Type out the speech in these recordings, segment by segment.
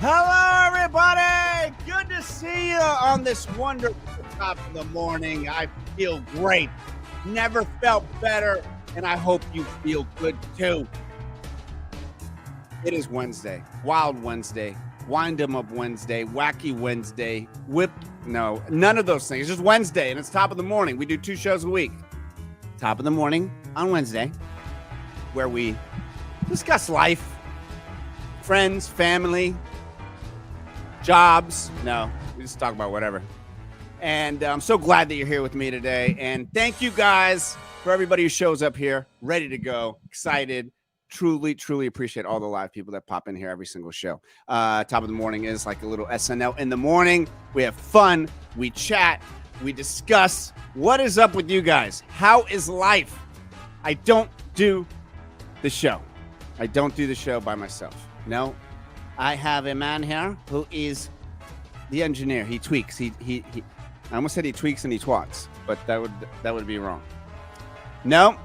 Hello, everybody. Good to see you on this wonderful top of the morning. I feel great. Never felt better, and I hope you feel good too. It is Wednesday, Wild Wednesday, Wind 'em Up Wednesday, Wacky Wednesday, No, none of those things. It's just Wednesday, and it's top of the morning. We do 2 shows a week. Top of the morning on Wednesday, where we discuss life, friends, family, jobs. No, we just talk about whatever. And I'm so glad that you're here with me today. And thank you guys for everybody who shows up here, ready to go, excited. Truly, truly appreciate all the live people that pop in here every single show. Top of the morning is like a little SNL in the morning. We have fun. We chat. We discuss. What is up with you guys? How is life? I don't do the show. I don't do the show by myself. No. I have a man here who is the engineer. He tweaks. He I almost said he tweaks and he twats, but that would be wrong. No.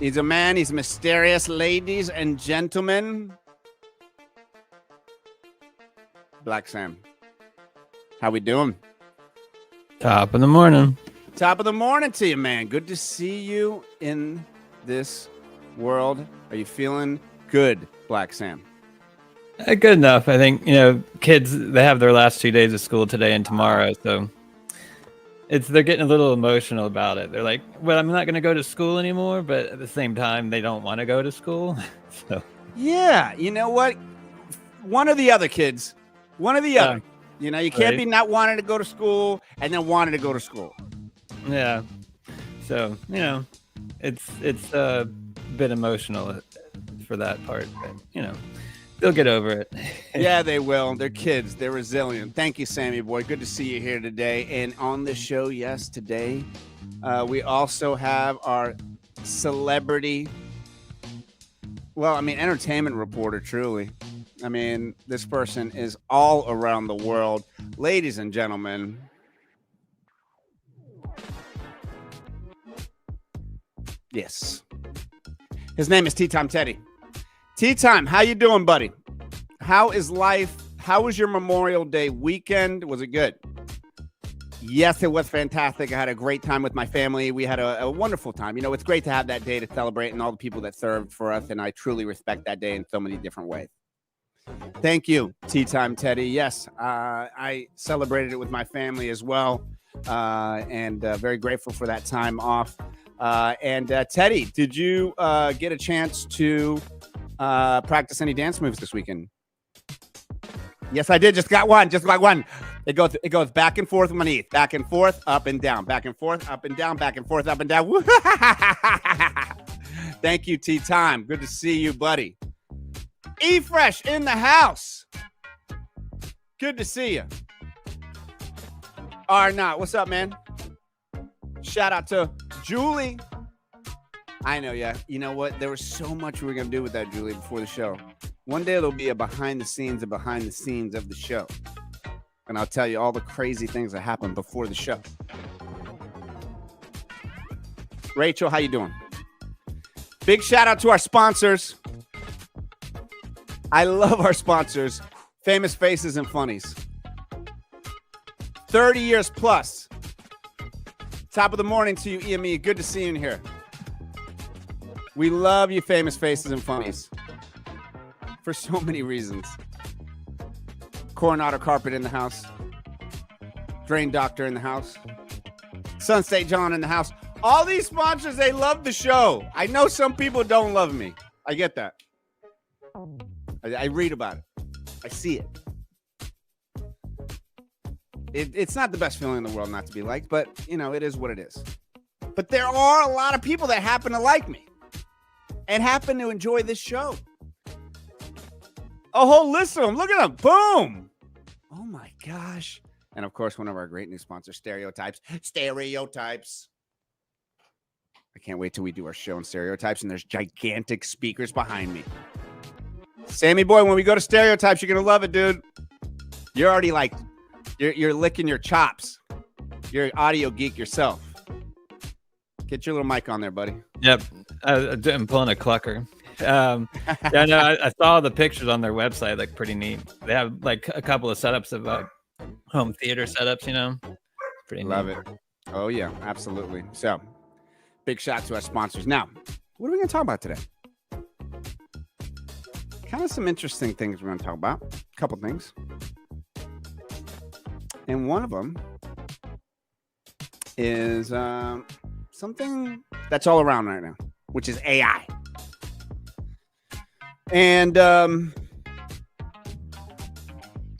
He's a man. He's mysterious, ladies and gentlemen. Black Sam. How we doing? Top of the morning. Top of the morning to you, man. Good to see you in this world. Are you feeling good, Black Sam? Good enough. I think, kids, they have their last 2 days of school today and tomorrow, so they're getting a little emotional about it. They're like, well, I'm not going to go to school anymore, but at the same time, they don't want to go to school. So yeah, you know what? One or the other, kids. One or the other. You can't be not wanting to go to school and then wanting to go to school. Yeah. So, it's a bit emotional for that part, but, they'll get over it. Yeah, they will. They're kids. They're resilient. Thank you, Sammy boy. Good to see you here today. And on the show, yes, today, we also have our celebrity, entertainment reporter, truly. This person is all around the world. Ladies and gentlemen, yes. His name is Tea Time Teddy. Tea Time, how you doing, buddy? How is life? How was your Memorial Day weekend? Was it good? Yes, it was fantastic. I had a great time with my family. We had a wonderful time. It's great to have that day to celebrate and all the people that served for us, and I truly respect that day in so many different ways. Thank you, Tea Time Teddy. Yes, I celebrated it with my family as well, and very grateful for that time off. And Teddy, did you get a chance to practice any dance moves this weekend? Yes, I did. Just got one. It goes back and forth with my knees. Back and forth, up and down. Back and forth, up and down. Back and forth, up and down. Thank you, Tea Time. Good to see you, buddy. E-Fresh in the house. Good to see you. Not. What's up, man? Shout out to Julie. I know, yeah. You know what? There was so much we were going to do with that, Julie, before the show. One day there'll be a behind the scenes of the show. And I'll tell you all the crazy things that happened before the show. Rachel, how you doing? Big shout out to our sponsors. I love our sponsors. Famous Faces and Funnies. 30 years plus. Top of the morning to you, EME. Good to see you in here. We love you, Famous Faces and Funnies. For so many reasons. Coronado Carpet in the house. Drain Doctor in the house. Sun State John in the house. All these sponsors, they love the show. I know some people don't love me. I get that. I read about it. I see it. It's not the best feeling in the world not to be liked, but, it is what it is. But there are a lot of people that happen to like me and happen to enjoy this show. A whole list of them. Look at them. Boom. Oh, my gosh. And, of course, one of our great new sponsors, Stereotypes. Stereotypes. I can't wait till we do our show in Stereotypes, and there's gigantic speakers behind me. Sammy boy, when we go to Stereotypes, you're going to love it, dude. You're already like, you're licking your chops. You're an audio geek yourself. Get your little mic on there, buddy. Yep. I'm pulling a clucker. Yeah, no, I saw the pictures on their website. Like pretty neat. They have like a couple of setups of home theater setups. Pretty Love neat. it. Oh yeah, absolutely. So, big shout to our sponsors. Now, what are we going to talk about today? Kind of some interesting things we're going to talk about. A couple things. And one of them is something that's all around right now, which is AI. And I'm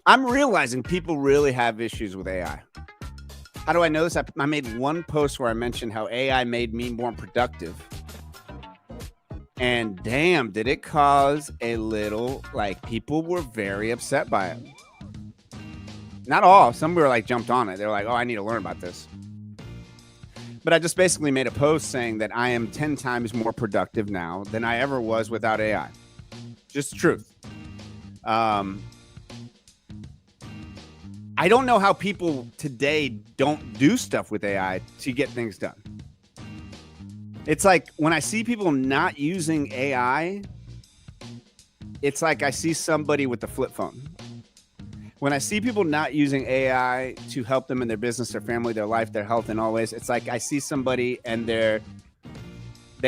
realizing people really have issues with AI. How do I know this? I made one post where I mentioned how AI made me more productive. And damn, did it cause a little, like, people were very upset by it. Not all. Some were like jumped on it. They're like, oh, I need to learn about this. But I just basically made a post saying that I am 10 times more productive now than I ever was without AI. Just the truth. I don't know how people today don't do stuff with AI to get things done. It's like when I see people not using AI, it's like I see somebody with a flip phone. When I see people not using AI to help them in their business, their family, their life, their health, and always, it's like I see somebody and they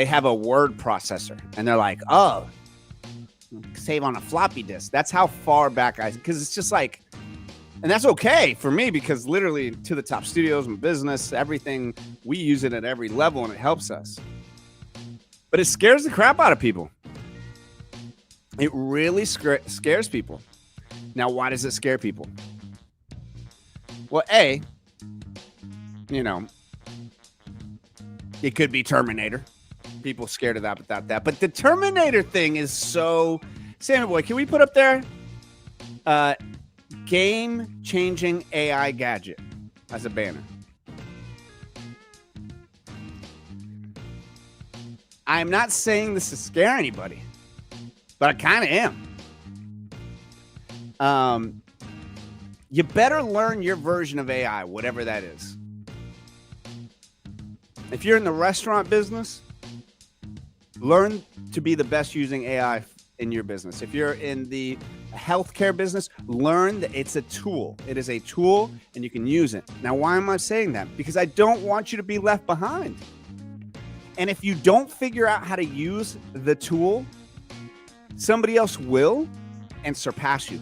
have a word processor and they're like, oh, save on a floppy disk. That's how far back because it's just like, and that's okay for me because literally to the top studios, my business, everything, we use it at every level and it helps us. But it scares the crap out of people. It really scares people. Now, why does it scare people? Well, A, it could be Terminator. People scared of that without that. But the Terminator thing is so... Sammy boy, can we put up there game-changing AI gadget as a banner? I'm not saying this to scare anybody, but I kind of am. You better learn your version of AI, whatever that is. If you're in the restaurant business, learn to be the best using AI in your business. If you're in the healthcare business, learn that it's a tool. It is a tool and you can use it. Now, why am I saying that? Because I don't want you to be left behind. And if you don't figure out how to use the tool, somebody else will and surpass you.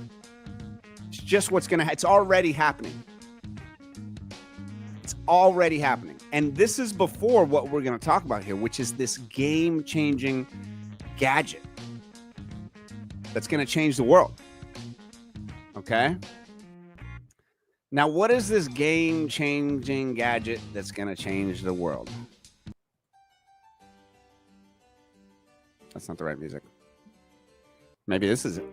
It's just what's going to it's already happening. It's already happening. And this is before what we're going to talk about here, which is this game-changing gadget that's going to change the world. Okay? Now, what is this game-changing gadget that's going to change the world? That's not the right music. Maybe this is it.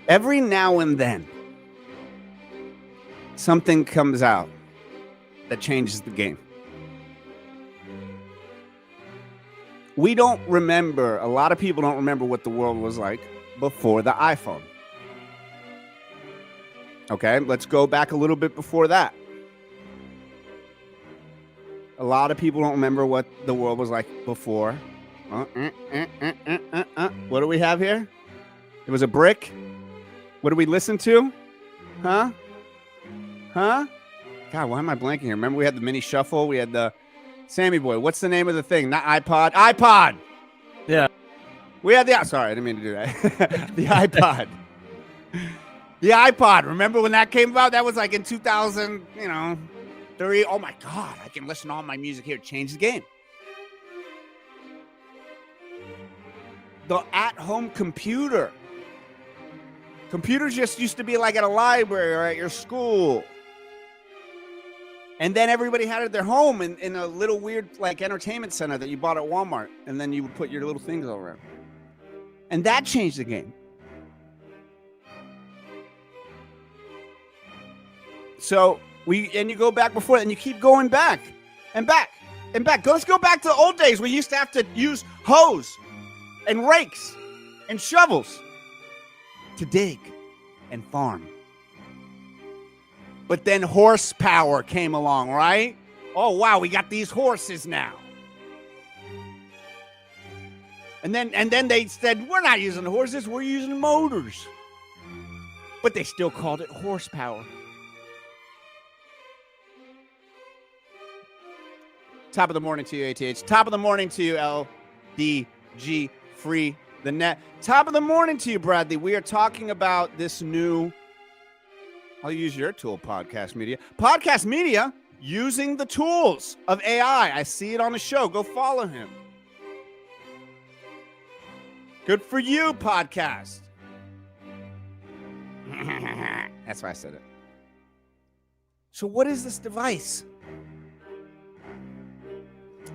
Every now and then, something comes out that changes the game. We don't remember, a lot of people don't remember what the world was like before the iPhone. Okay, let's go back a little bit before that. A lot of people don't remember what the world was like before. What do we have here? It was a brick. What do we listen to? Huh? God, why am I blanking here? Remember we had the mini shuffle? We had the... Sammy boy, what's the name of the thing? Not iPod. iPod! Yeah. We had the... Sorry, I didn't mean to do that. The iPod. The iPod. Remember when that came out? That was like in 2000, 3. Oh my God, I can listen to all my music here. Change the game. The at-home computer. Computers just used to be like at a library or at your school. And then everybody had it at their home in a little weird like entertainment center that you bought at Walmart. And then you would put your little things all around. And that changed the game. So you go back before and you keep going back and back and back. Let's go back to the old days. We used to have to use hose and rakes and shovels to dig and farm. But then horsepower came along, right? Oh, wow, we got these horses now. And then they said, we're not using horses, we're using motors. But they still called it horsepower. Top of the morning to you, ATH. Top of the morning to you, LDG Free the Net. Top of the morning to you, Bradley. We are talking about this new, I'll use your tool, Podcast Media. Podcast Media using the tools of AI. I see it on the show. Go follow him. Good for you, podcast. That's why I said it. So what is this device?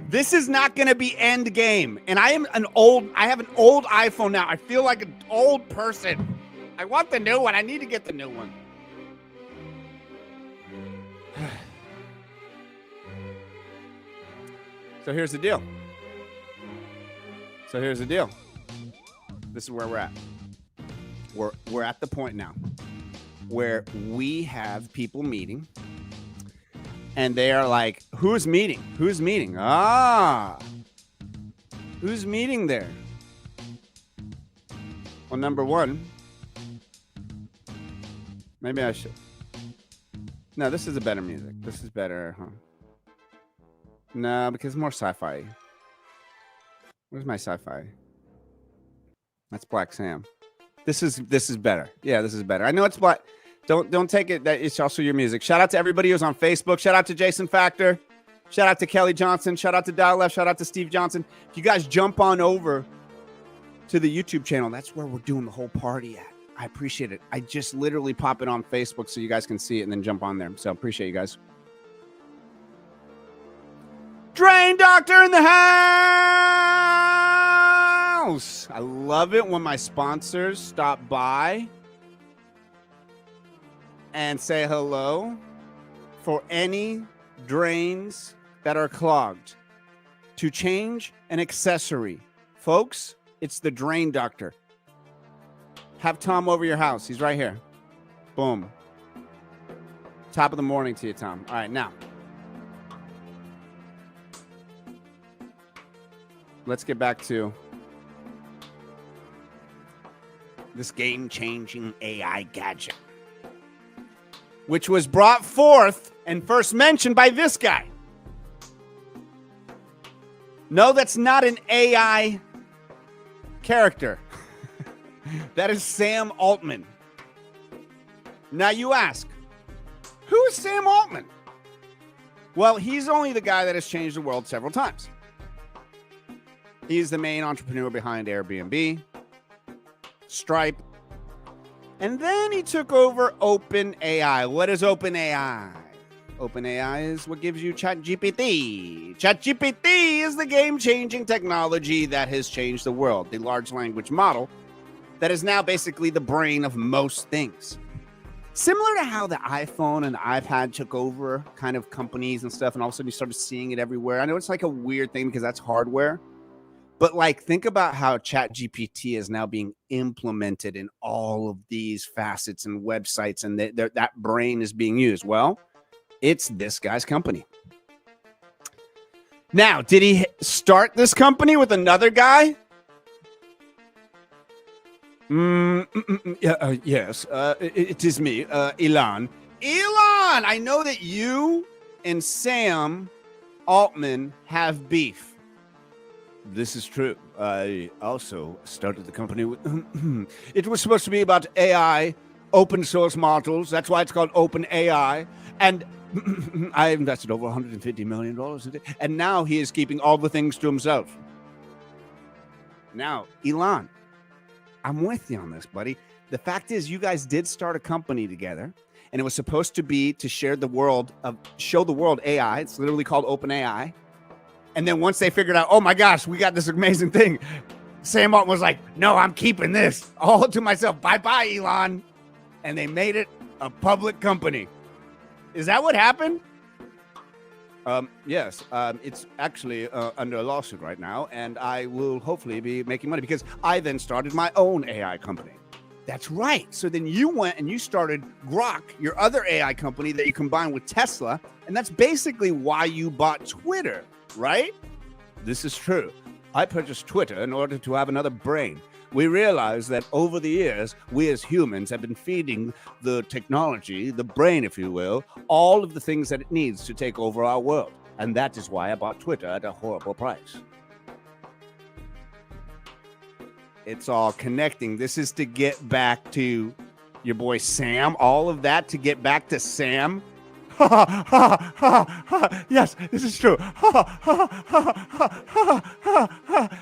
This is not going to be end game. And I have an old iPhone now. I feel like an old person. I want the new one. I need to get the new one. So here's the deal. This is where we're at. We're at the point now where we have people meeting, and they are like, who's meeting? Who's meeting? Who's meeting there? Well, number one, maybe I should. No, this is a better music. This is better, huh? No, because more sci-fi. Where's my sci-fi? That's Black Sam. This is better. Yeah, this is better. I know it's black. Don't take it that it's also your music. Shout out to everybody who's on Facebook. Shout out to Jason Factor. Shout out to Kelly Johnson. Shout out to Dial Left. Shout out to Steve Johnson. If you guys jump on over to the YouTube channel, that's where we're doing the whole party at. I appreciate it. I just literally pop it on Facebook so you guys can see it and then jump on there. So appreciate you guys. Drain Doctor in the house. I love it when my sponsors stop by and say hello for any drains that are clogged. To change an accessory, folks, it's the Drain Doctor. Have Tom over your house. He's right here. Boom. Top of the morning to you, Tom. All right, now. Let's get back to this game-changing AI gadget, which was brought forth and first mentioned by this guy. No, that's not an AI character. That is Sam Altman. Now you ask, who is Sam Altman? Well, he's only the guy that has changed the world several times. He's the main entrepreneur behind Airbnb, Stripe, and then he took over OpenAI. What is OpenAI? OpenAI is what gives you ChatGPT. ChatGPT is the game-changing technology that has changed the world. The large language model that is now basically the brain of most things. Similar to how the iPhone and the iPad took over kind of companies and stuff, and all of a sudden you started seeing it everywhere. I know it's like a weird thing because that's hardware. But like, think about how ChatGPT is now being implemented in all of these facets and websites, and that brain is being used. Well, it's this guy's company. Now, did he start this company with another guy? Yes, it is me, Elon. Elon, I know that you and Sam Altman have beef. This is true. I also started the company with... It was supposed to be about AI, open source models. That's why it's called OpenAI. And I invested over $150 million in it. And now he is keeping all the things to himself. Now, Elon, I'm with you on this, buddy. The fact is, you guys did start a company together, and it was supposed to be to show the world AI. It's literally called OpenAI. And then once they figured out, oh my gosh, we got this amazing thing, Sam Altman was like, no, I'm keeping this all to myself. Bye-bye, Elon. And they made it a public company. Is that what happened? Yes. It's actually under a lawsuit right now, and I will hopefully be making money because I then started my own AI company. That's right. So then you went and you started Grok, your other AI company that you combined with Tesla. And that's basically why you bought Twitter, right? This is true. I purchased Twitter in order to have another brain. We realized that over the years, we as humans have been feeding the technology, the brain, if you will, all of the things that it needs to take over our world. And that is why I bought Twitter at a horrible price. It's all connecting. This is to get back to your boy Sam. All of that to get back to Sam. Yes, this is true.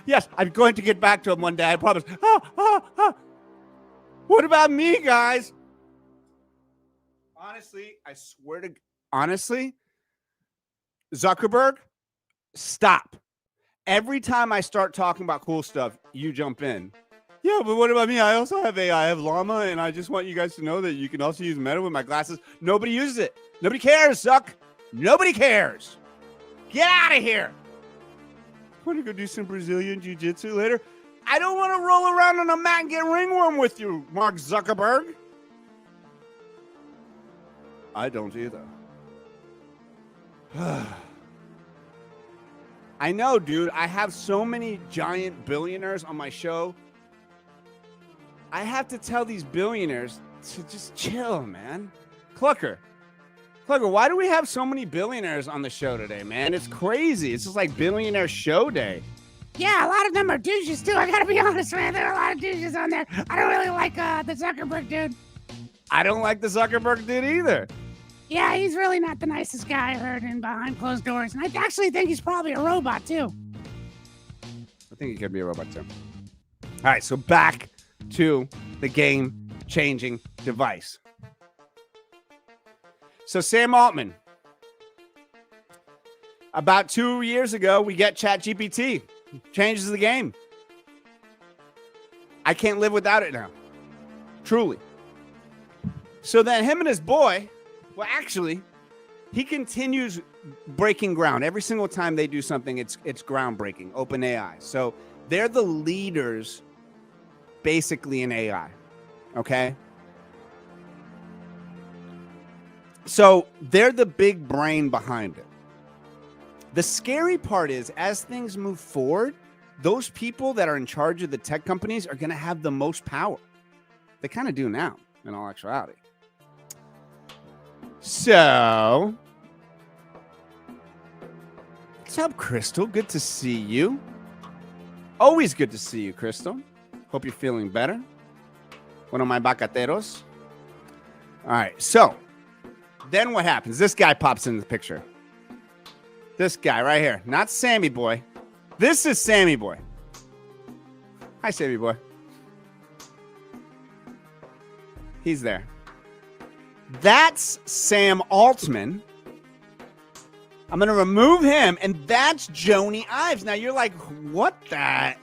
Yes, I'm going to get back to him one day, I promise. What about me, guys? Honestly, I swear to... Honestly, Zuckerberg, stop. Every time I start talking about cool stuff, you jump in. Yeah, but what about me? I also have AI. I have Llama, and I just want you guys to know that you can also use Meta with my glasses. Nobody uses it. Nobody cares, Zuck. Nobody cares. Get out of here. Want to go do some Brazilian jiu-jitsu later? I don't want to roll around on a mat and get ringworm with you, Mark Zuckerberg. I don't either. I know, dude. I have so many giant billionaires on my show. I have to tell these billionaires to just chill, man. Clucker, why do we have so many billionaires on the show today, man? It's crazy. It's just like billionaire show day. Yeah, a lot of them are douches, too. I gotta be honest, man. There are a lot of douches on there. I don't really like the Zuckerberg dude. I don't like the Zuckerberg dude either. Yeah, he's really not the nicest guy I heard in behind closed doors. And I actually think he's probably a robot, too. I think he could be a robot, too. All right, so back to the game-changing device. So Sam Altman. About 2 years ago, we get ChatGPT. Changes the game. I can't live without it now. Truly. So then him and his boy... Well, actually, he continues breaking ground. Every single time they do something, it's groundbreaking. OpenAI. So they're the leaders, basically, in AI. Okay? So they're the big brain behind it. The scary part is, as things move forward, those people that are in charge of the tech companies are going to have the most power. They kind of do now, in all actuality. So, what's up, Crystal? Good to see you. Always good to see you, Crystal. Hope you're feeling better. One of my bacateros. All right, so then what happens? This guy pops in the picture. This guy right here. Not Sammy Boy. This is Sammy Boy. Hi, Sammy Boy. He's there. That's Sam Altman. I'm going to remove him, and that's Jony Ives. Now, you're like, what the?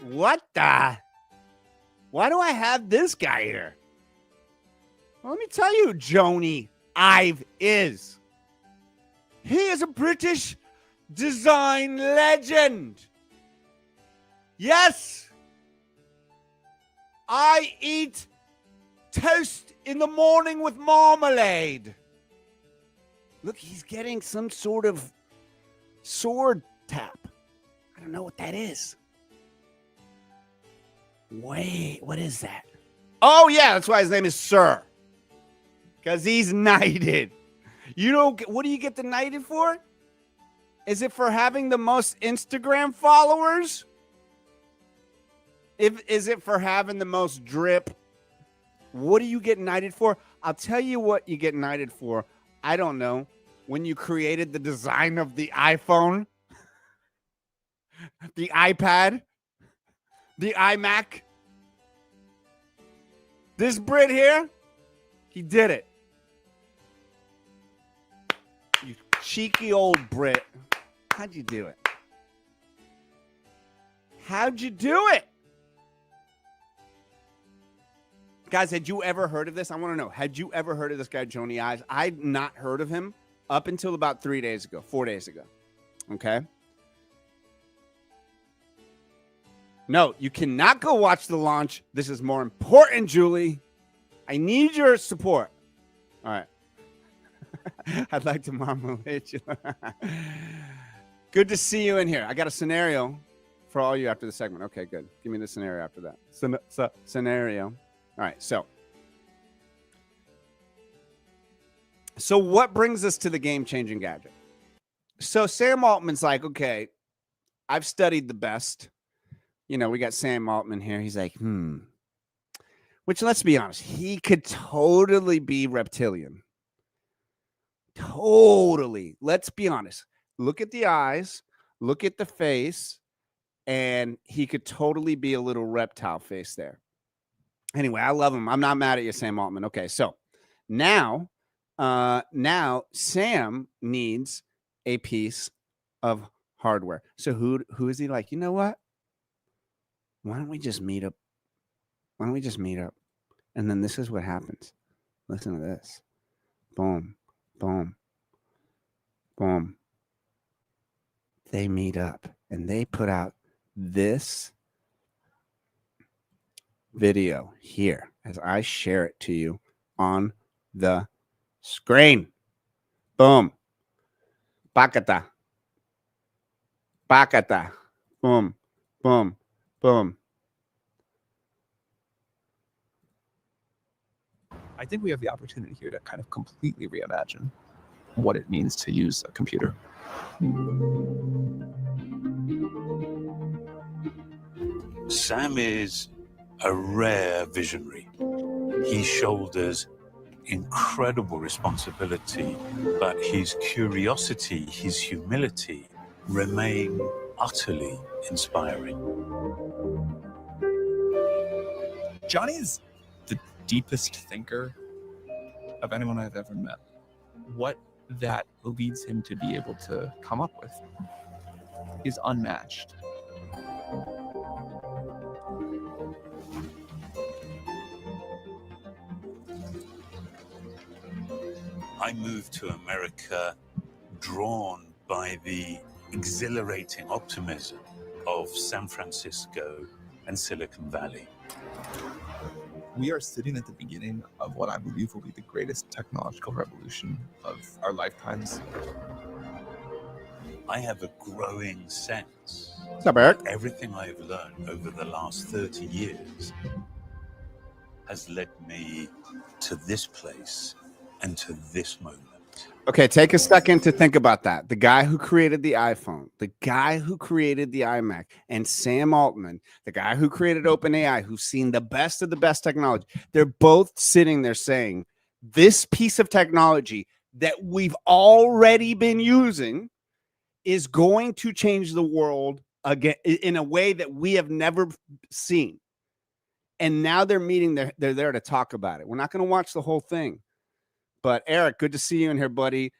What the? Why do I have this guy here? Well, let me tell you who Jony Ives is. He is a British design legend. Yes. I eat toast in the morning with marmalade. Look, he's getting some sort of sword tap. I don't know what that is. Wait, what is that? Oh, yeah, that's why his name is Sir. Because he's knighted. You don't get, what do you get the knighted for? Is it for having the most Instagram followers? Is it for having the most drip? What do you get knighted for? I'll tell you what you get knighted for. I don't know. When you created the design of the iPhone, the iPad, the iMac. This Brit here, he did it. You cheeky old Brit. How'd you do it? How'd you do it? Guys, had you ever heard of this? I want to know. Had you ever heard of this guy, Jony Ives? I'd not heard of him up until about 4 days ago. Okay? No, you cannot go watch the launch. This is more important, Julie. I need your support. All right. I'd like to marmalade you. Good to see you in here. I got a scenario for all you after the segment. Okay, good. Give me the scenario after that. Scenario. All right, so what brings us to the game-changing gadget? So Sam Altman's like, okay, I've studied the best. You know, we got Sam Altman here. He's like, which, let's be honest, he could totally be reptilian. Totally. Let's be honest. Look at the eyes, look at the face, and he could totally be a little reptile face there. Anyway, I love him. I'm not mad at you, Sam Altman. Okay, so now Sam needs a piece of hardware. So who is he like? You know what? Why don't we just meet up? And then this is what happens. Listen to this. Boom, boom, boom. They meet up and they put out this video here as I share it to you on the screen. Boom. Bakata. Bakata. Boom, boom, boom. I think we have the opportunity here to kind of completely reimagine what it means to use a computer. Sam is a rare visionary. He shoulders incredible responsibility, but his curiosity, his humility remain utterly inspiring. Johnny's the deepest thinker of anyone I've ever met. What that leads him to be able to come up with is unmatched. I moved to America drawn by the exhilarating optimism of San Francisco and Silicon Valley. We are sitting at the beginning of what I believe will be the greatest technological revolution of our lifetimes. I have a growing sense What's up, Eric? that everything I have learned over the last 30 years has led me to this place and to this moment. Okay, take a second to think about that. The guy who created the iPhone, the guy who created the iMac, and Sam Altman, the guy who created OpenAI, who's seen the best of the best technology, they're both sitting there saying, this piece of technology that we've already been using is going to change the world again in a way that we have never seen. And now they're meeting, they're there to talk about it. We're not going to watch the whole thing. But Eric, good to see you in here, buddy.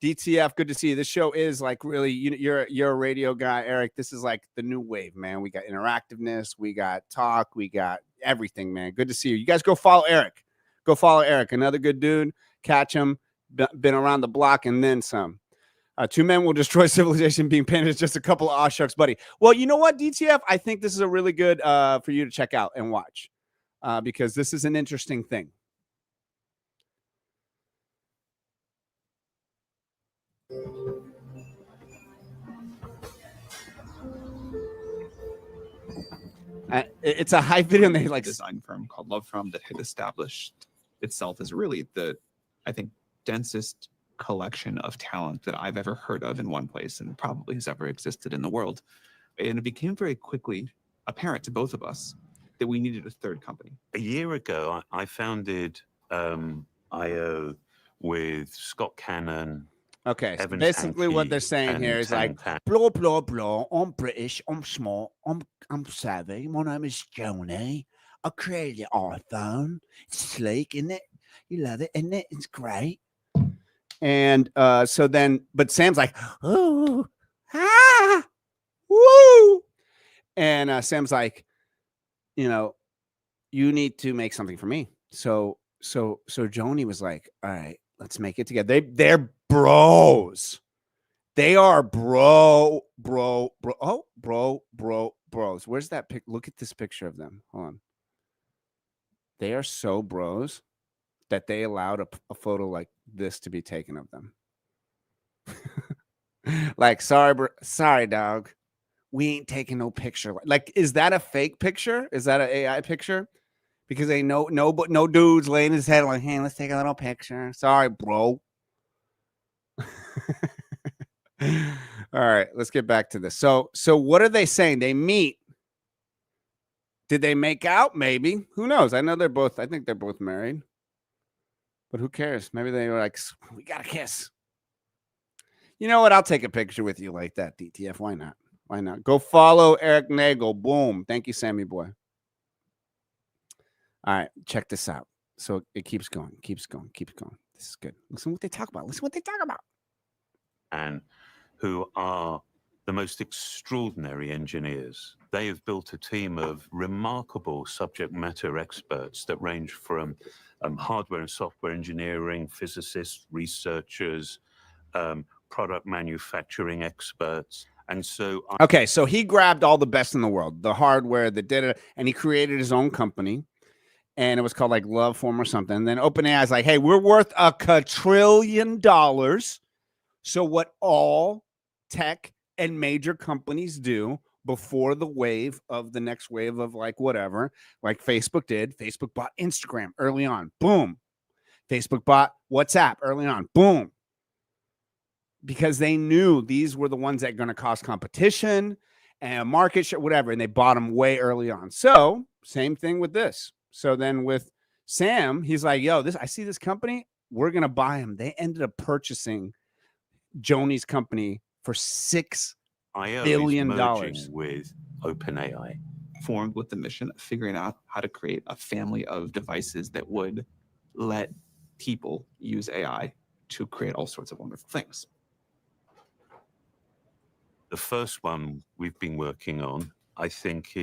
DTF, good to see you. This show is like really, you're a radio guy, Eric. This is like the new wave, man. We got interactiveness, we got talk, we got everything, man. Good to see you. You guys go follow Eric. Go follow Eric. Another good dude. Catch him. Been around the block and then some. Two men will destroy civilization being painted as just a couple of aw shucks, buddy. Well, you know what, DTF? I think this is a really good for you to check out and watch because this is an interesting thing. It's a high video and they like design firm called Love From that had established itself as really the, I think, densest collection of talent that I've ever heard of in one place and probably has ever existed in the world. And it became very quickly apparent to both of us that we needed a third company. A year ago, I founded IO with Scott Cannon. Okay, so Evan basically what Sankey they're saying and here is like, Tan. blah, blah, blah, I'm British, I'm smart, I'm savvy, my name is Jony, I created the iPhone, it's sleek, isn't it? You love it, isn't it? It's great. And so then, but Sam's like, oh, ah, woo. And Sam's like, you know, you need to make something for me. So Jony was like, all right, let's make it together. They're bros. They are bros. bros. Where's that pic? Look at this picture of them. Hold on. They are so bros that they allowed a photo like this to be taken of them. Like, sorry, dog. We ain't taking no picture. Like, is that a fake picture? Is that an AI picture? Because they no dudes laying his head like, hey, let's take a little picture. Sorry, bro. All right, let's get back to this. So what are they saying? They meet. Did they make out? Maybe. Who knows? I think they're both married. But who cares? Maybe they were like, we got to kiss. You know what? I'll take a picture with you like that, DTF. Why not? Why not? Go follow Eric Nagel. Boom. Thank you, Sammy boy. All right, check this out. So it keeps going, keeps going, keeps going. This is good. Listen what they talk about. Listen what they talk about. And who are the most extraordinary engineers. They have built a team of remarkable subject matter experts that range from hardware and software engineering, physicists, researchers, product manufacturing experts. And so okay, so he grabbed all the best in the world, the hardware, the data, and he created his own company. And it was called like Love Form or something. And then OpenAI is like, hey, we're worth $1 quadrillion. So what all tech and major companies do before the next wave of like whatever, like Facebook did. Facebook bought Instagram early on. Boom. Facebook bought WhatsApp early on. Boom. Because they knew these were the ones that are going to cause competition and market share, whatever. And they bought them way early on. So same thing with this. So then with Sam, he's like, yo, I see this company. We're going to buy them. They ended up purchasing Jony's company for $6 billion with OpenAI, formed with the mission of figuring out how to create a family of devices that would let people use AI to create all sorts of wonderful things. The first one we've been working on, I think,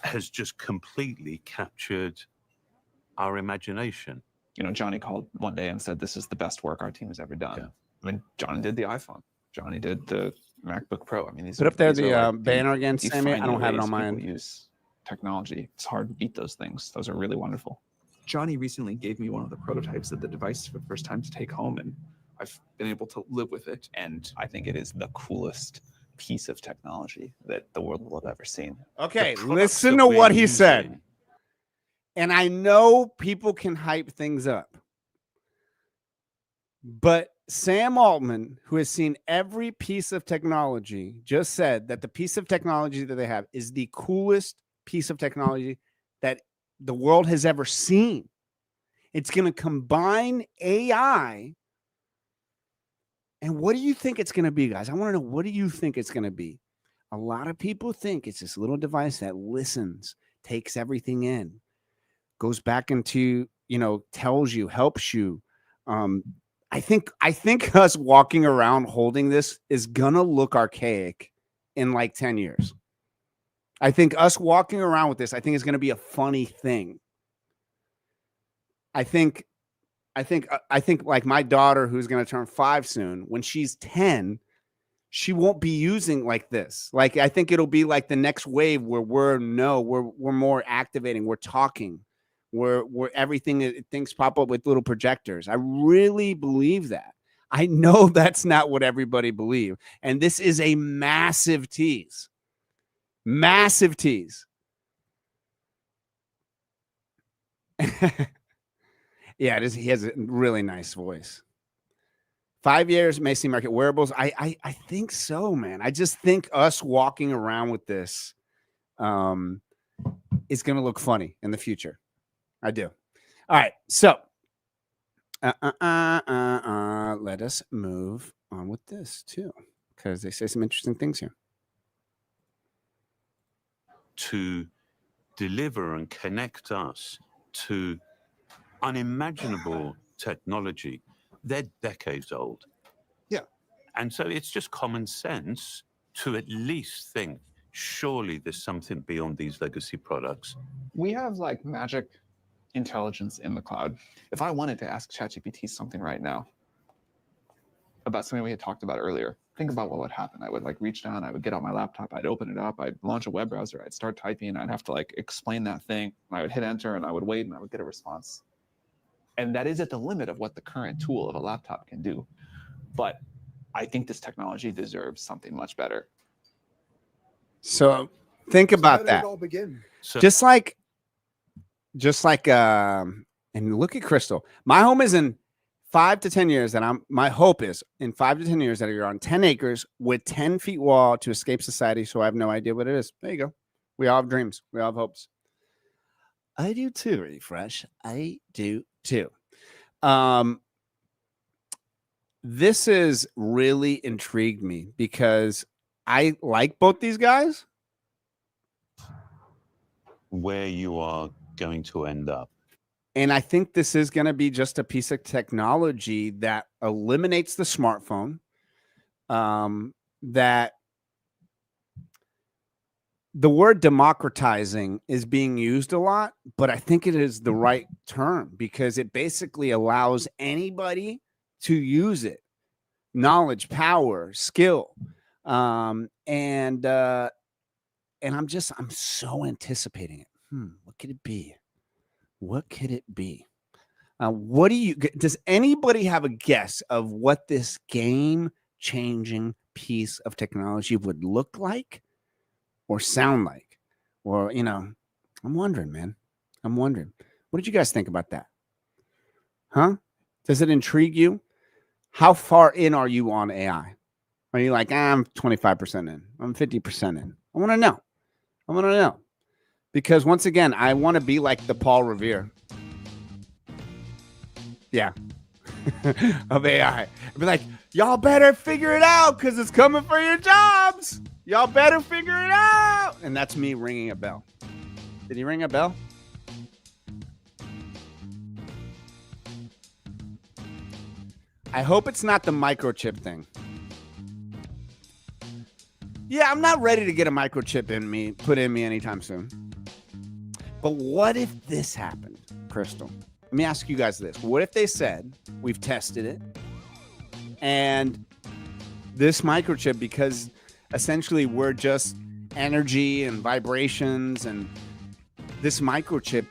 has just completely captured our imagination. You know, Jony called one day and said, this is the best work our team has ever done. Yeah. I mean, Jony did the iPhone. Jony did the MacBook Pro. I mean, these put up there the banner again, Sammy. I don't have it on mine. Use technology. It's hard to beat those things. Those are really wonderful. Jony recently gave me one of the prototypes of the device for the first time to take home, and I've been able to live with it. And I think it is the coolest piece of technology that the world will have ever seen. Okay, listen to what he said. And I know people can hype things up, but Sam Altman, who has seen every piece of technology, just said that the piece of technology that they have is the coolest piece of technology that the world has ever seen. It's going to combine AI. And what do you think it's going to be, guys? I want to know, what do you think it's going to be? A lot of people think it's this little device that listens, takes everything in, goes back into, tells you, helps you. I think us walking around holding this is going to look archaic in like 10 years. I think us walking around with this, I think is going to be a funny thing. I think like my daughter, who's going to turn 5 soon, when she's 10, she won't be using like this. Like, I think it'll be like the next wave where we're more activating. We're talking, where things pop up with little projectors. I really believe that. I know that's not what everybody believes. And this is a massive tease. Massive tease. Yeah, it is. He has a really nice voice. 5 years, Macy Market wearables. I think so, man. I just think us walking around with this is going to look funny in the future. I do. All right. So let us move on with this too, because they say some interesting things here. To deliver and connect us to unimaginable technology. They're decades old. Yeah. And so it's just common sense to at least think, surely there's something beyond these legacy products. We have like magic intelligence in the cloud. If I wanted to ask ChatGPT something right now about something we had talked about earlier, think about what would happen. I would like reach down, I would get out my laptop, I'd open it up, I'd launch a web browser, I'd start typing, I'd have to like explain that thing, and I would hit enter and I would wait and I would get a response. And that is at the limit of what the current tool of a laptop can do. But I think this technology deserves something much better. So think about that. All begin? So, Just like, and look at Crystal. My home is in 5 to 10 years that my hope is in 5 to 10 years that you're on 10 acres with 10 feet wall to escape society. So I have no idea what it is. There you go. We all have dreams. We all have hopes. I do too, Refresh. I do too. This has really intrigued me because I like both these guys. where you are going to end up. And I think this is going to be just a piece of technology that eliminates the smartphone, that the word democratizing is being used a lot, but I think it is the right term because it basically allows anybody to use it. Knowledge, power, skill. And I'm so anticipating it. What could it be? What could it be? Does anybody have a guess of what this game-changing piece of technology would look like or sound like? Or, I'm wondering, man. I'm wondering. What did you guys think about that? Huh? Does it intrigue you? How far in are you on AI? Are you like, I'm 25% in. I'm 50% in. I want to know. Because once again, I want to be like the Paul Revere. Yeah. Of AI. I'd be like, y'all better figure it out because it's coming for your jobs. Y'all better figure it out. And that's me ringing a bell. Did he ring a bell? I hope it's not the microchip thing. Yeah, I'm not ready to get a microchip put in me anytime soon. But what if this happened, Crystal? Let me ask you guys this. What if they said, we've tested it, and this microchip, because essentially we're just energy and vibrations, and this microchip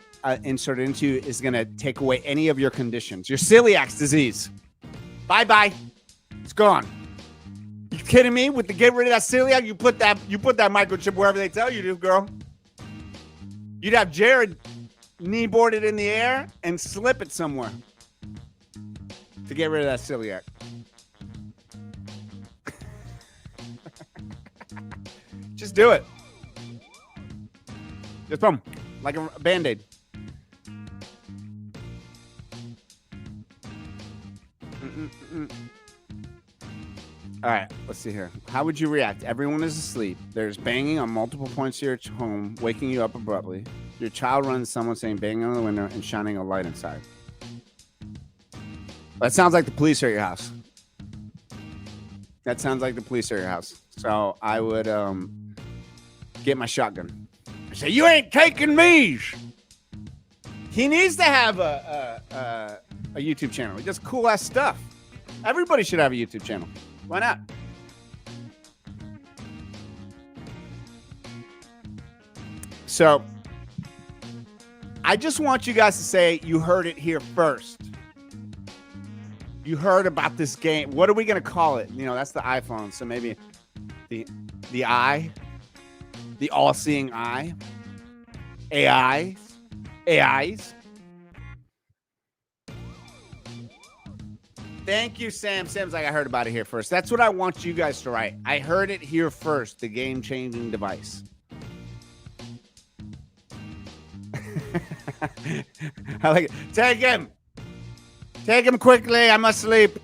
inserted into you is going to take away any of your conditions. Your celiac disease. Bye-bye. It's gone. You kidding me? With the get rid of that celiac, you put that microchip wherever they tell you to, girl. You'd have Jared kneeboard it in the air and slip it somewhere to get rid of that celiac. Just do it. Just boom, like a Band-Aid. All right, let's see here. How would you react? Everyone is asleep. There's banging on multiple points of your home, waking you up abruptly. Your child runs someone saying banging on the window and shining a light inside. That sounds like the police are at your house. So I would get my shotgun. I say, you ain't taking me. He needs to have a YouTube channel. He does cool ass stuff. Everybody should have a YouTube channel. Why not? So, I just want you guys to say you heard it here first. You heard about this game. What are we going to call it? That's the iPhone. So maybe the eye, the all-seeing eye, AIs. Thank you, Sam. Sam's like, I heard about it here first. That's what I want you guys to write. I heard it here first, the game-changing device. I like it. Take him. Take him quickly. I'm asleep.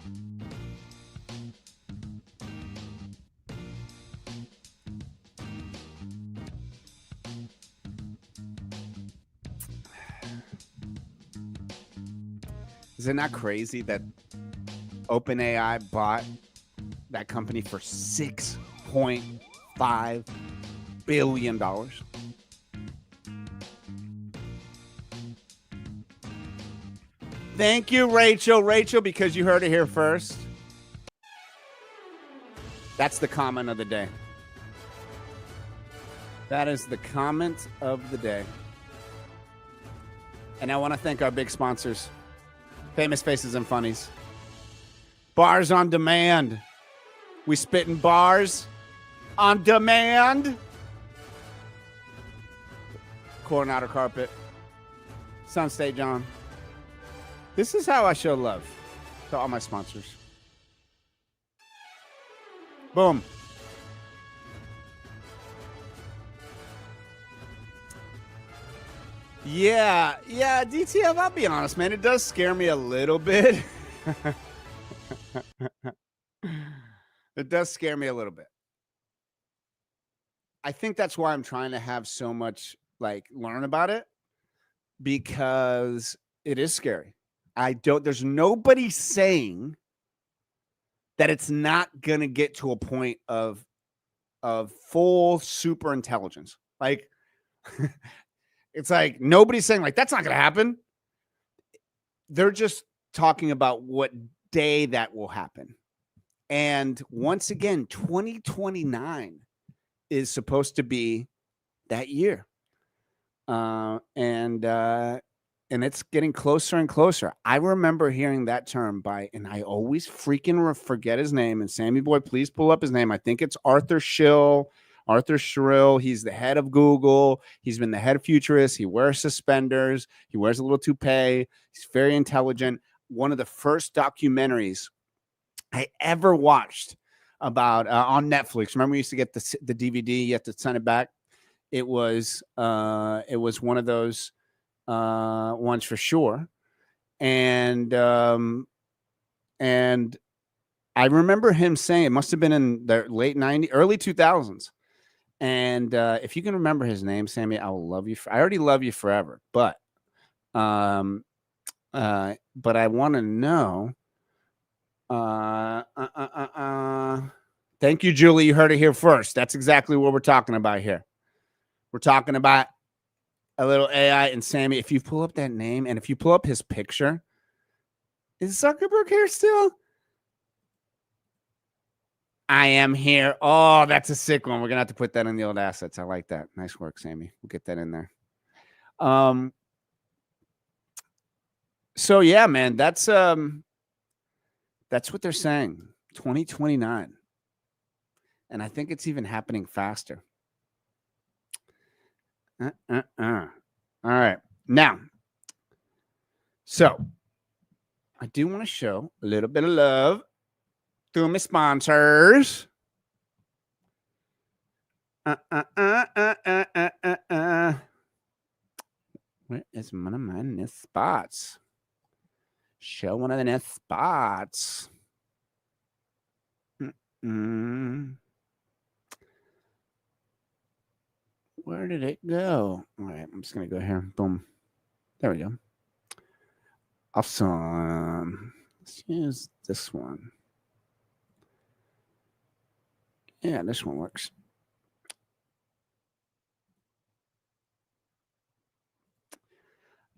Is it not crazy that OpenAI bought that company for $6.5 billion? Thank you, Rachel. Rachel, because you heard it here first. That's the comment of the day. That is the comment of the day. And I want to thank our big sponsors, Famous Faces and Funnies. Bars on demand. We spitting bars on demand. Coronado carpet. Sunstate John. This is how I show love to all my sponsors. Boom. Yeah, DTF, I'll be honest, man. It does scare me a little bit. It does scare me a little bit. I think that's why I'm trying to have so much, learn about it, because it is scary. There's nobody saying that it's not going to get to a point of full super intelligence. It's like nobody's saying that's not going to happen. They're just talking about what day that will happen. And once again, 2029 is supposed to be that year. And it's getting closer and closer. I remember hearing that term and I always freaking forget his name. And Sammy Boy, please pull up his name. I think it's Arthur Schrill. He's the head of Google. He's been the head of Futurist. He wears suspenders. He wears a little toupee. He's very intelligent. One of the first documentaries I ever watched about on Netflix. Remember, we used to get the DVD. You have to send it back. It was one of those ones for sure. And I remember him saying, it must have been in the late 90s, early 2000s. And if you can remember his name, Sammy, I will love you. I already love you forever. But I want to know. Thank you, Julie. You heard it here first. That's exactly what we're talking about here. We're talking about a little AI. And Sammy, if you pull up that name and if you pull up his picture, is Zuckerberg here still? I am here. Oh, that's a sick one. We're gonna have to put that in the old assets. I like that. Nice work, Sammy. We'll get that in there. So yeah, man, that's what they're saying. 2029. And I think it's even happening faster. All right. Now, so I do want to show a little bit of love through my sponsors. Where is one of my nest spots? Show one of the nest spots. Where did it go? All right, I'm just going to go here. Boom. There we go. Awesome. Let's use this one. Yeah, this one works.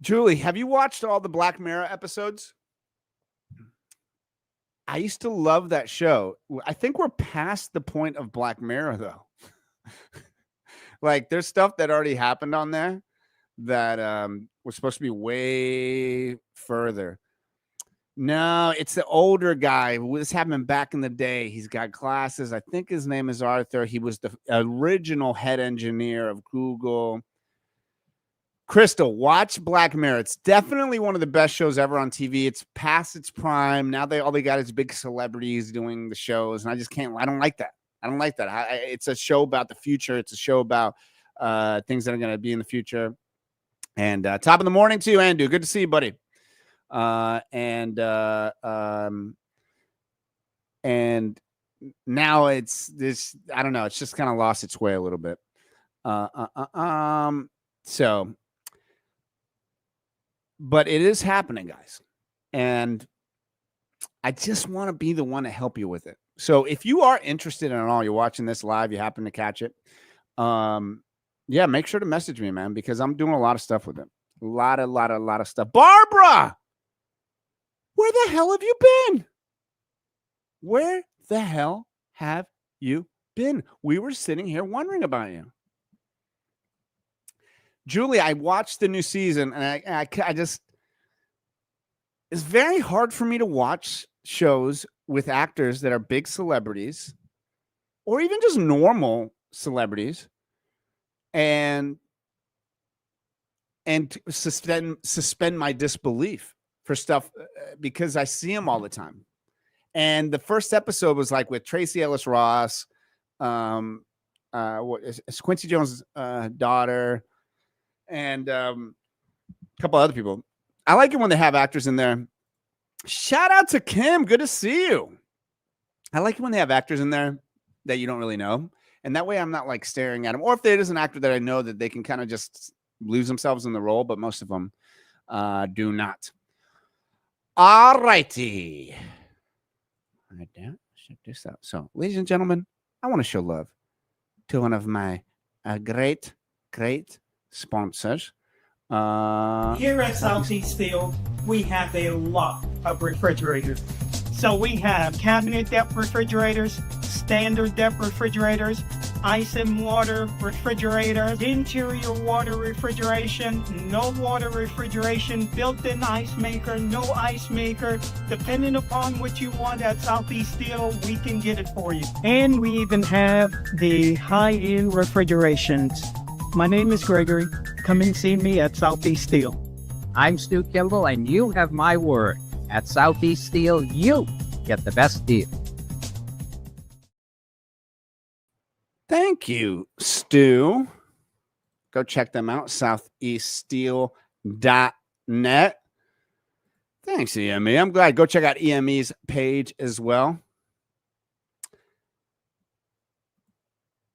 Julie, have you watched all the Black Mirror episodes? I used to love that show. I think we're past the point of Black Mirror, though. There's stuff that already happened on there that was supposed to be way further. No, it's the older guy. This happened back in the day. He's got glasses. I think his name is Arthur. He was the original head engineer of Google. Crystal, watch Black Mirror. It's definitely one of the best shows ever on TV. It's past its prime. Now all they got is big celebrities doing the shows, and I don't like that. It's a show about the future. It's a show about things that are going to be in the future. And top of the morning to you, Andu. Good to see you, buddy. And now it's this, I don't know, it's just kind of lost its way a little bit. So, but it is happening, guys. And I just want to be the one to help you with it. So if you are interested in it all, you're watching this live, you happen to catch it. Yeah, make sure to message me, man, because I'm doing a lot of stuff with it. A lot of stuff. Barbara, where the hell have you been? Where the hell have you been? We were sitting here wondering about you. Julie, I watched the new season, and I just, it's very hard for me to watch shows with actors that are big celebrities or even just normal celebrities and suspend my disbelief for stuff because I see them all the time. And the first episode was like with Tracy Ellis Ross, what is Quincy Jones' daughter, and a couple other people. I like it when they have actors in there. Shout out to Kim. Good to see you. I like it when they have actors in there that you don't really know. And that way I'm not like staring at them. Or if there is an actor that I know that they can kind of just lose themselves in the role, but most of them do not. All righty. Right there. Check this out. So, ladies and gentlemen, I want to show love to one of my great sponsors. Here at Southeast Steel, we have a lot of refrigerators. So we have cabinet depth refrigerators, standard depth refrigerators, ice and water refrigerators, interior water refrigeration, no water refrigeration, built-in ice maker, no ice maker. Depending upon what you want at Southeast Steel, we can get it for you. And we even have the high-end refrigerations. My name is Gregory. Come and see me at Southeast Steel. I'm Stu Kimball, and you have my word. At Southeast Steel, you get the best deal. Thank you, Stu. Go check them out, southeaststeel.net. Thanks, EME. I'm glad. Go check out EME's page as well.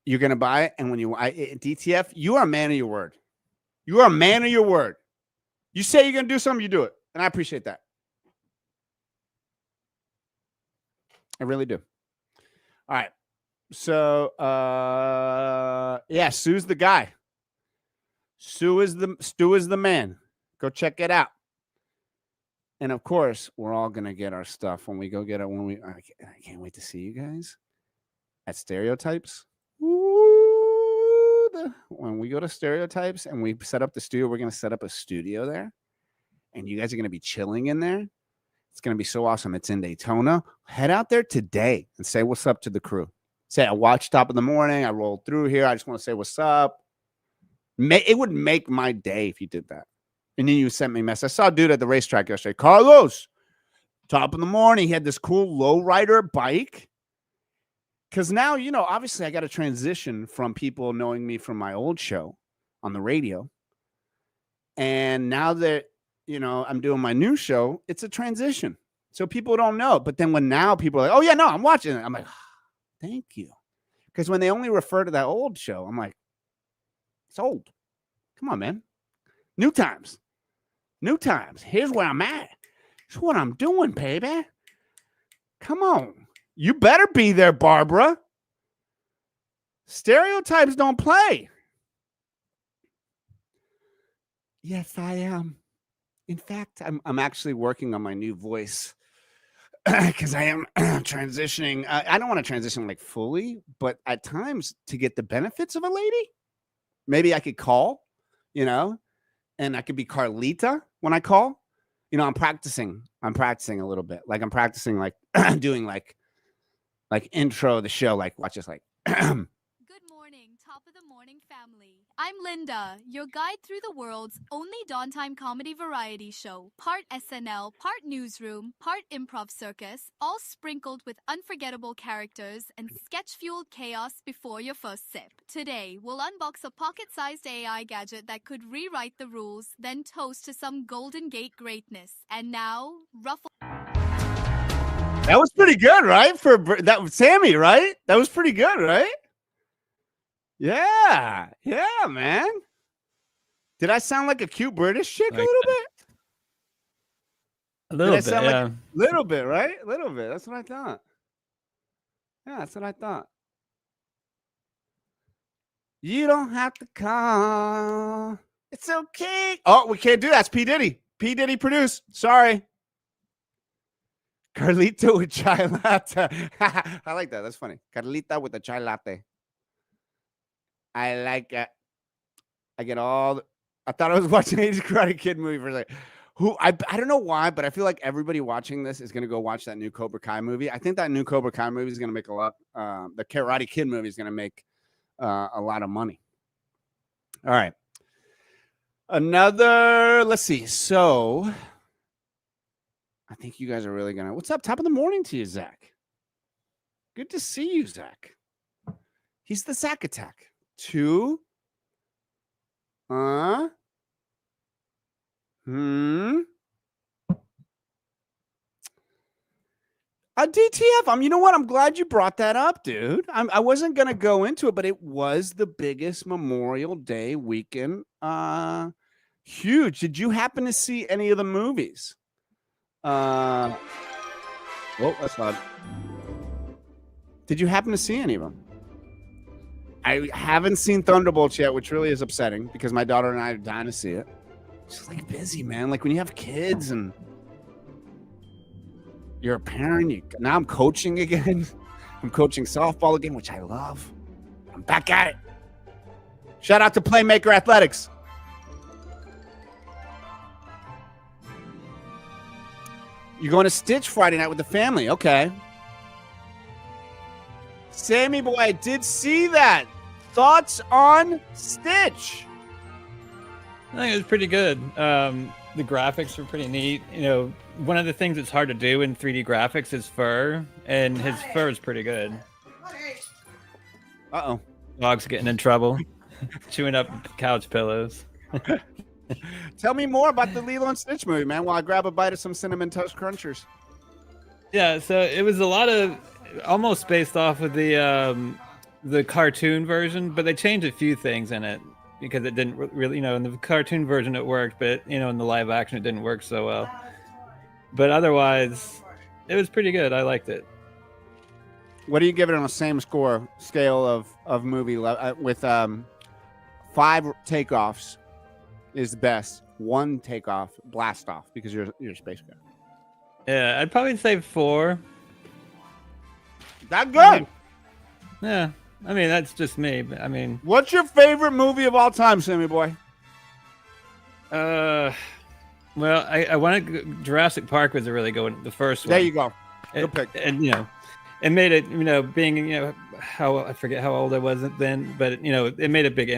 You're going to buy it, and when you DTF, you are a man of your word. You are a man of your word. You say you're going to do something, you do it. And I appreciate that. I really do. All right. So, yeah, Sue's the guy. Stu is the man. Go check it out. And of course, we're all going to get our stuff when we go get it. I can't wait to see you guys at Stereotypes. When we go to Stereotypes and we set up the studio, we're going to set up a studio there. And you guys are going to be chilling in there. It's going to be so awesome. It's in Daytona. Head out there today and say what's up to the crew. Say, I watched Top of the Morning. I rolled through here. I just want to say what's up. It would make my day if you did that. And then you sent me a message. I saw a dude at the racetrack yesterday. Carlos, Top of the Morning. He had this cool lowrider bike. Because now, obviously I got to transition from people knowing me from my old show on the radio. And now that, I'm doing my new show, it's a transition. So people don't know. But then when now people are like, oh, yeah, no, I'm watching it. I'm like, thank you. Because when they only refer to that old show, I'm like, it's old. Come on, man. New times. Here's where I'm at. Here's what I'm doing, baby. Come on. You better be there, Barbara. Stereotypes don't play. Yes, I am. In fact, I'm actually working on my new voice because I am transitioning. I don't want to transition like fully, but at times to get the benefits of a lady, maybe I could call, and I could be Carlita when I call. I'm practicing a little bit. Like I'm practicing like doing like intro of the show, like watch this like Good morning, Top of the Morning family. I'm Linda, your guide through the world's only dawn-time comedy variety show. Part SNL, part newsroom, part improv circus, all sprinkled with unforgettable characters and sketch-fueled chaos before your first sip. Today, we'll unbox a pocket-sized AI gadget that could rewrite the rules, then toast to some Golden Gate greatness. And now, ruffle. That was pretty good, right? For that Sammy, right? That was pretty good, right? Yeah, man. Did I sound like a cute British chick a little bit? A little bit, yeah. Little bit, right? A little bit. That's what I thought. Yeah, that's what I thought. You don't have to call. It's okay. Oh, we can't do that. It's P. Diddy. P. Diddy produced. Sorry. Carlito with chai latte. I like that. That's funny. Carlita with a chai latte. I like it. I get all. I thought I was watching a Karate Kid movie for a second. I don't know why, but I feel like everybody watching this is going to go watch that new Cobra Kai movie. I think that new Cobra Kai movie is going to make a lot. The Karate Kid movie is going to make a lot of money. All right. Let's see. So I think you guys are really going to. What's up? Top of the morning to you, Zach. Good to see you, Zach. He's the Zach Attack. 2. DTF. You know what? I'm glad you brought that up, dude. I wasn't gonna go into it, but it was the biggest Memorial Day weekend. Huge. Did you happen to see any of the movies? Oh, that's loud. Did you happen to see any of them? I haven't seen Thunderbolts yet, which really is upsetting because my daughter and I are dying to see it. It's like busy, man. Like when you have kids and you're a parent, now I'm coaching again. I'm coaching softball again, which I love. I'm back at it. Shout out to Playmaker Athletics. You're going to Stitch Friday night with the family. Okay. Sammy boy, I did see that. Thoughts on Stitch? I think it was pretty good. The graphics were pretty neat. You know, one of the things that's hard to do in 3D graphics is fur, and his fur is pretty good. Uh-oh. Dog's getting in trouble, chewing up couch pillows. Tell me more about the Lilo and Stitch movie, man, while I grab a bite of some Cinnamon Toast Crunchers. Yeah, so it was a lot of almost based off of the cartoon version, but they changed a few things in it because it didn't really, in the cartoon version it worked, but in the live action it didn't work so well. But otherwise, it was pretty good. I liked it. What do you give it on the same scale of movie with 5 takeoffs is the best, 1 takeoff blast off because you're a space guy? Yeah, I'd probably say 4. That good? Yeah, I mean that's just me. But I mean, what's your favorite movie of all time, Sammy boy? Well, I wanted Jurassic Park was a really good one. The first one. There you go. Good pick. And it made it. Being how I forget how old I was then, but it made a big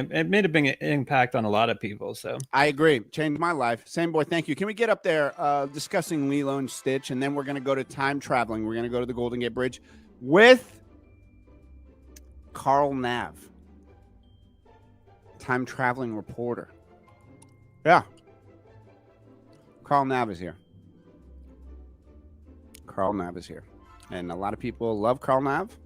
impact on a lot of people. So I agree. Changed my life. Sammy boy, thank you. Can we get up there discussing Lilo and Stitch, and then we're going to go to time traveling. We're going to go to the Golden Gate Bridge with Carl Nav, time traveling reporter. Yeah. Carl Nav is here. Carl Nav is here. And a lot of people love Carl Nav.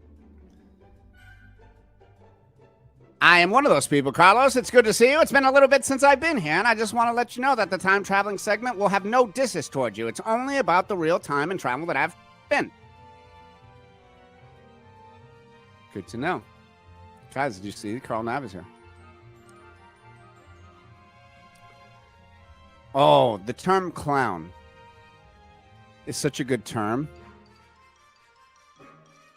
I am one of those people, Carlos. It's good to see you. It's been a little bit since I've been here, and I just want to let you know that the time traveling segment will have no disses towards you. It's only about the real time and travel that I've been. Good to know. Guys, did you see Carl Nav is here? Oh, the term clown is such a good term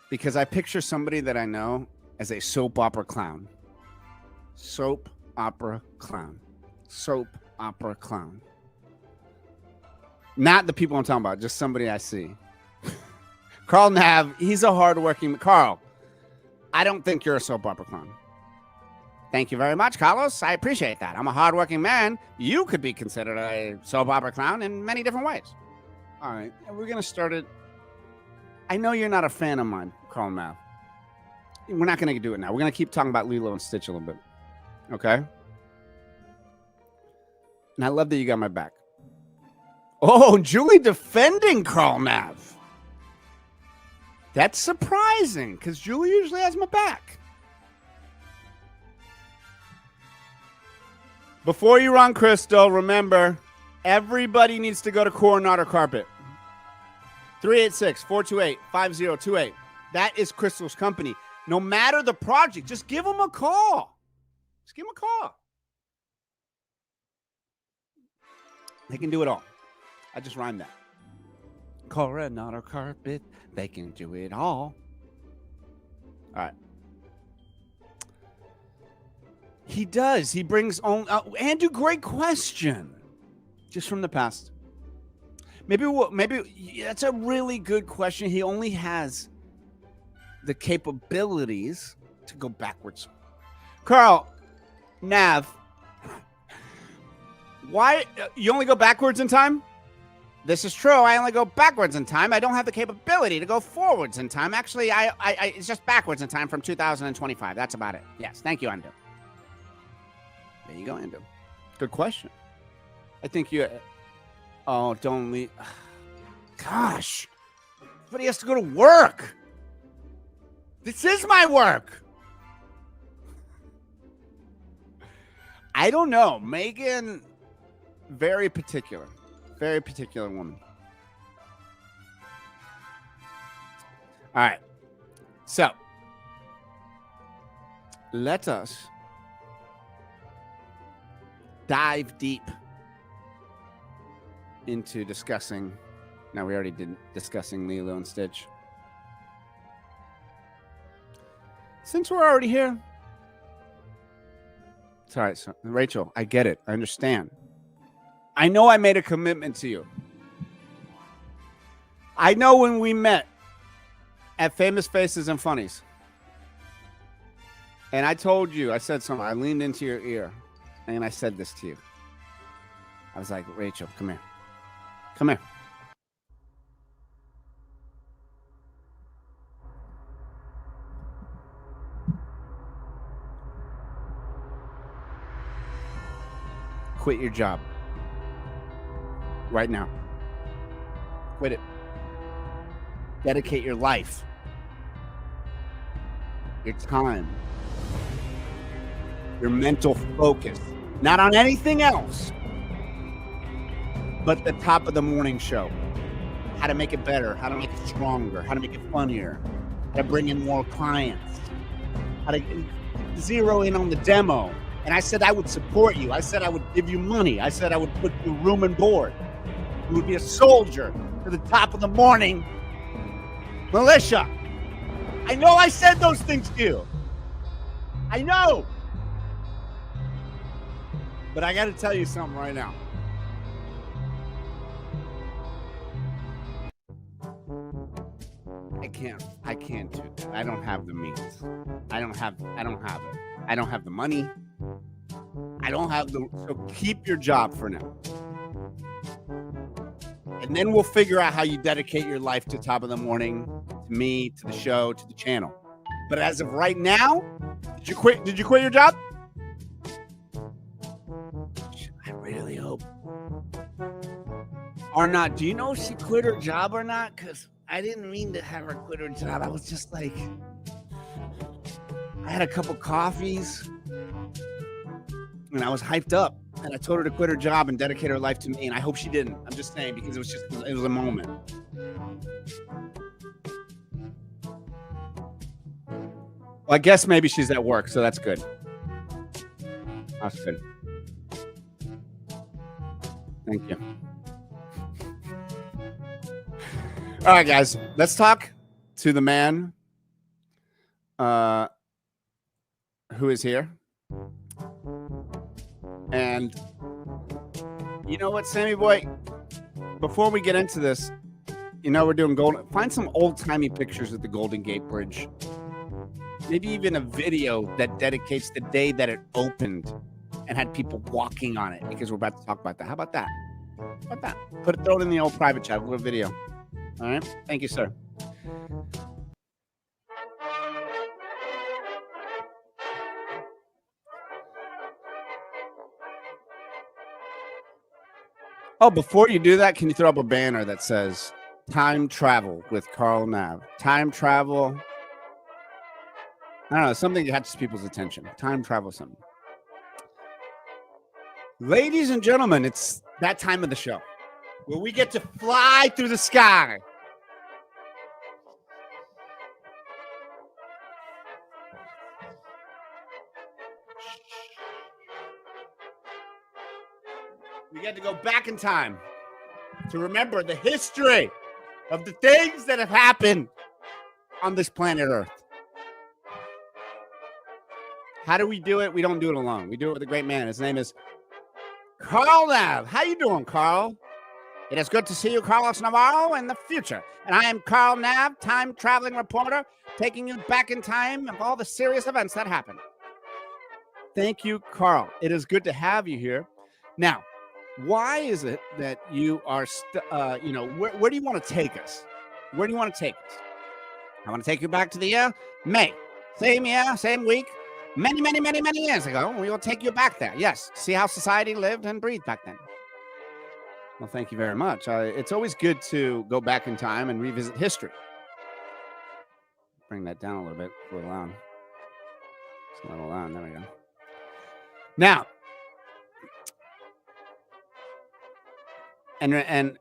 because I picture somebody that I know as a soap opera clown. Soap opera clown. Soap opera clown. Not the people I'm talking about, just somebody I see. Carl Nav, he's a hardworking... Carl, I don't think you're a soap opera clown. Thank you very much, Carlos. I appreciate that. I'm a hardworking man. You could be considered a soap opera clown in many different ways. All right, we're going to start it. I know you're not a fan of mine, Carl Nav. We're not going to do it now. We're going to keep talking about Lilo and Stitch a little bit. Okay? And I love that you got my back. Oh, Julie defending Carl Nav. That's surprising because Julie usually has my back. Before you run, Crystal, remember, everybody needs to go to Coronado Carpet. 386-428-5028. That is Crystal's company. No matter the project, just give them a call. Just give them a call. They can do it all. I just rhymed that. Coronado carpet. They can do it all. All right. He does. He brings on Andrew. Great question. Just from the past. Maybe that's a really good question. He only has the capabilities to go backwards. Carl Nav, why you only go backwards in time? This is true. I only go backwards in time. I don't have the capability to go forwards in time. Actually, I it's just backwards in time from 2025. That's about it. Yes. Thank you, Andrew. There you go, Andrew. Good question. I think you. Oh, don't leave. Gosh. Everybody has to go to work. This is my work. I don't know. Megan, very particular woman. All right. So, let us dive deep into discussing. Now, we already did discussing Lilo and Stitch. Since we're already here, it's all right. So, Rachel, I get it. I understand. I know I made a commitment to you. I know when we met at Famous Faces and Funnies, and I told you, I said something. I leaned into your ear, and I said this to you. I was like, Rachel, come here. Come here. Quit your job. Right now. Quit it. Dedicate your life, your time, your mental focus, not on anything else but the top of the morning show. How to make it better, how to make it stronger, how to make it funnier, how to bring in more clients, how to zero in on the demo. And I said I would support you. I said I would give you money. I said I would put you room and board. You would be a soldier to the top of the morning militia. I know I said those things to you. I know. But I got to tell you something right now. I can't do that. I don't have the means. I don't have it. I don't have the money. I don't have the, so keep your job for now. And then we'll figure out how you dedicate your life to Top of the Morning, to me, to the show, to the channel. But as of right now, did you quit your job? I really hope. Or not. Do you know if she quit her job or not? Because I didn't mean to have her quit her job. I was just like, I had a couple coffees and I was hyped up. And I told her to quit her job and dedicate her life to me. And I hope she didn't. I'm just saying, because it was a moment. Well, I guess maybe she's at work, so that's good. That's good. Thank you. All right, guys, let's talk to the man who is here. And you know what, Sammy boy, before we get into this, you know, we're doing find some old-timey pictures of the Golden Gate Bridge. Maybe even a video that dedicates the day that it opened and had people walking on it, because we're about to talk about that. How about that? How about that? Throw it in the old private chat. We'll do a video. All right. Thank you, sir. Oh, before you do that, can you throw up a banner that says time travel with Carl Nav? Time travel. I don't know, something that catches people's attention. Time travel something. Ladies and gentlemen, it's that time of the show where we get to fly through the sky. We get to go back in time to remember the history of the things that have happened on this planet Earth. How do we do it? We don't do it alone. We do it with a great man. His name is Carl Nav. How you doing, Carl? It is good to see you, Carlos Navarro, in the future. And I am Carl Nav, time-traveling reporter, taking you back in time of all the serious events that happened. Thank you, Carl. It is good to have you here. Now, why is it that you are, where do you want to take us? Where do you want to take us? I want to take you back to the year May. Same year, same week. Many, many, many, many years ago. We will take you back there. Yes. See how society lived and breathed back then. Well, thank you very much. It's always good to go back in time and revisit history. Bring that down a little bit. It's a little loud. It's a little loud. There we go. Now, and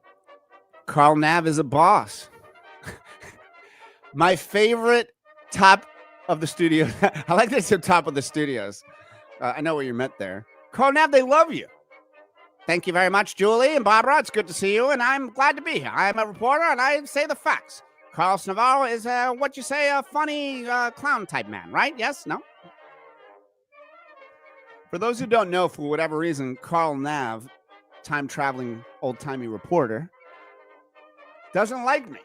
Carl Nav is a boss. My favorite top of the studio. I like this at top of the studios. I know where you're met there. Carl Nav, they love you. Thank you very much, Julie and Barbara. It's good to see you, and I'm glad to be here. I'm a reporter, and I say the facts. Carlos Navarro is, what you say, a funny clown type man, right? Yes? No? For those who don't know, for whatever reason, Carl Nav, time-traveling, old-timey reporter, doesn't like me.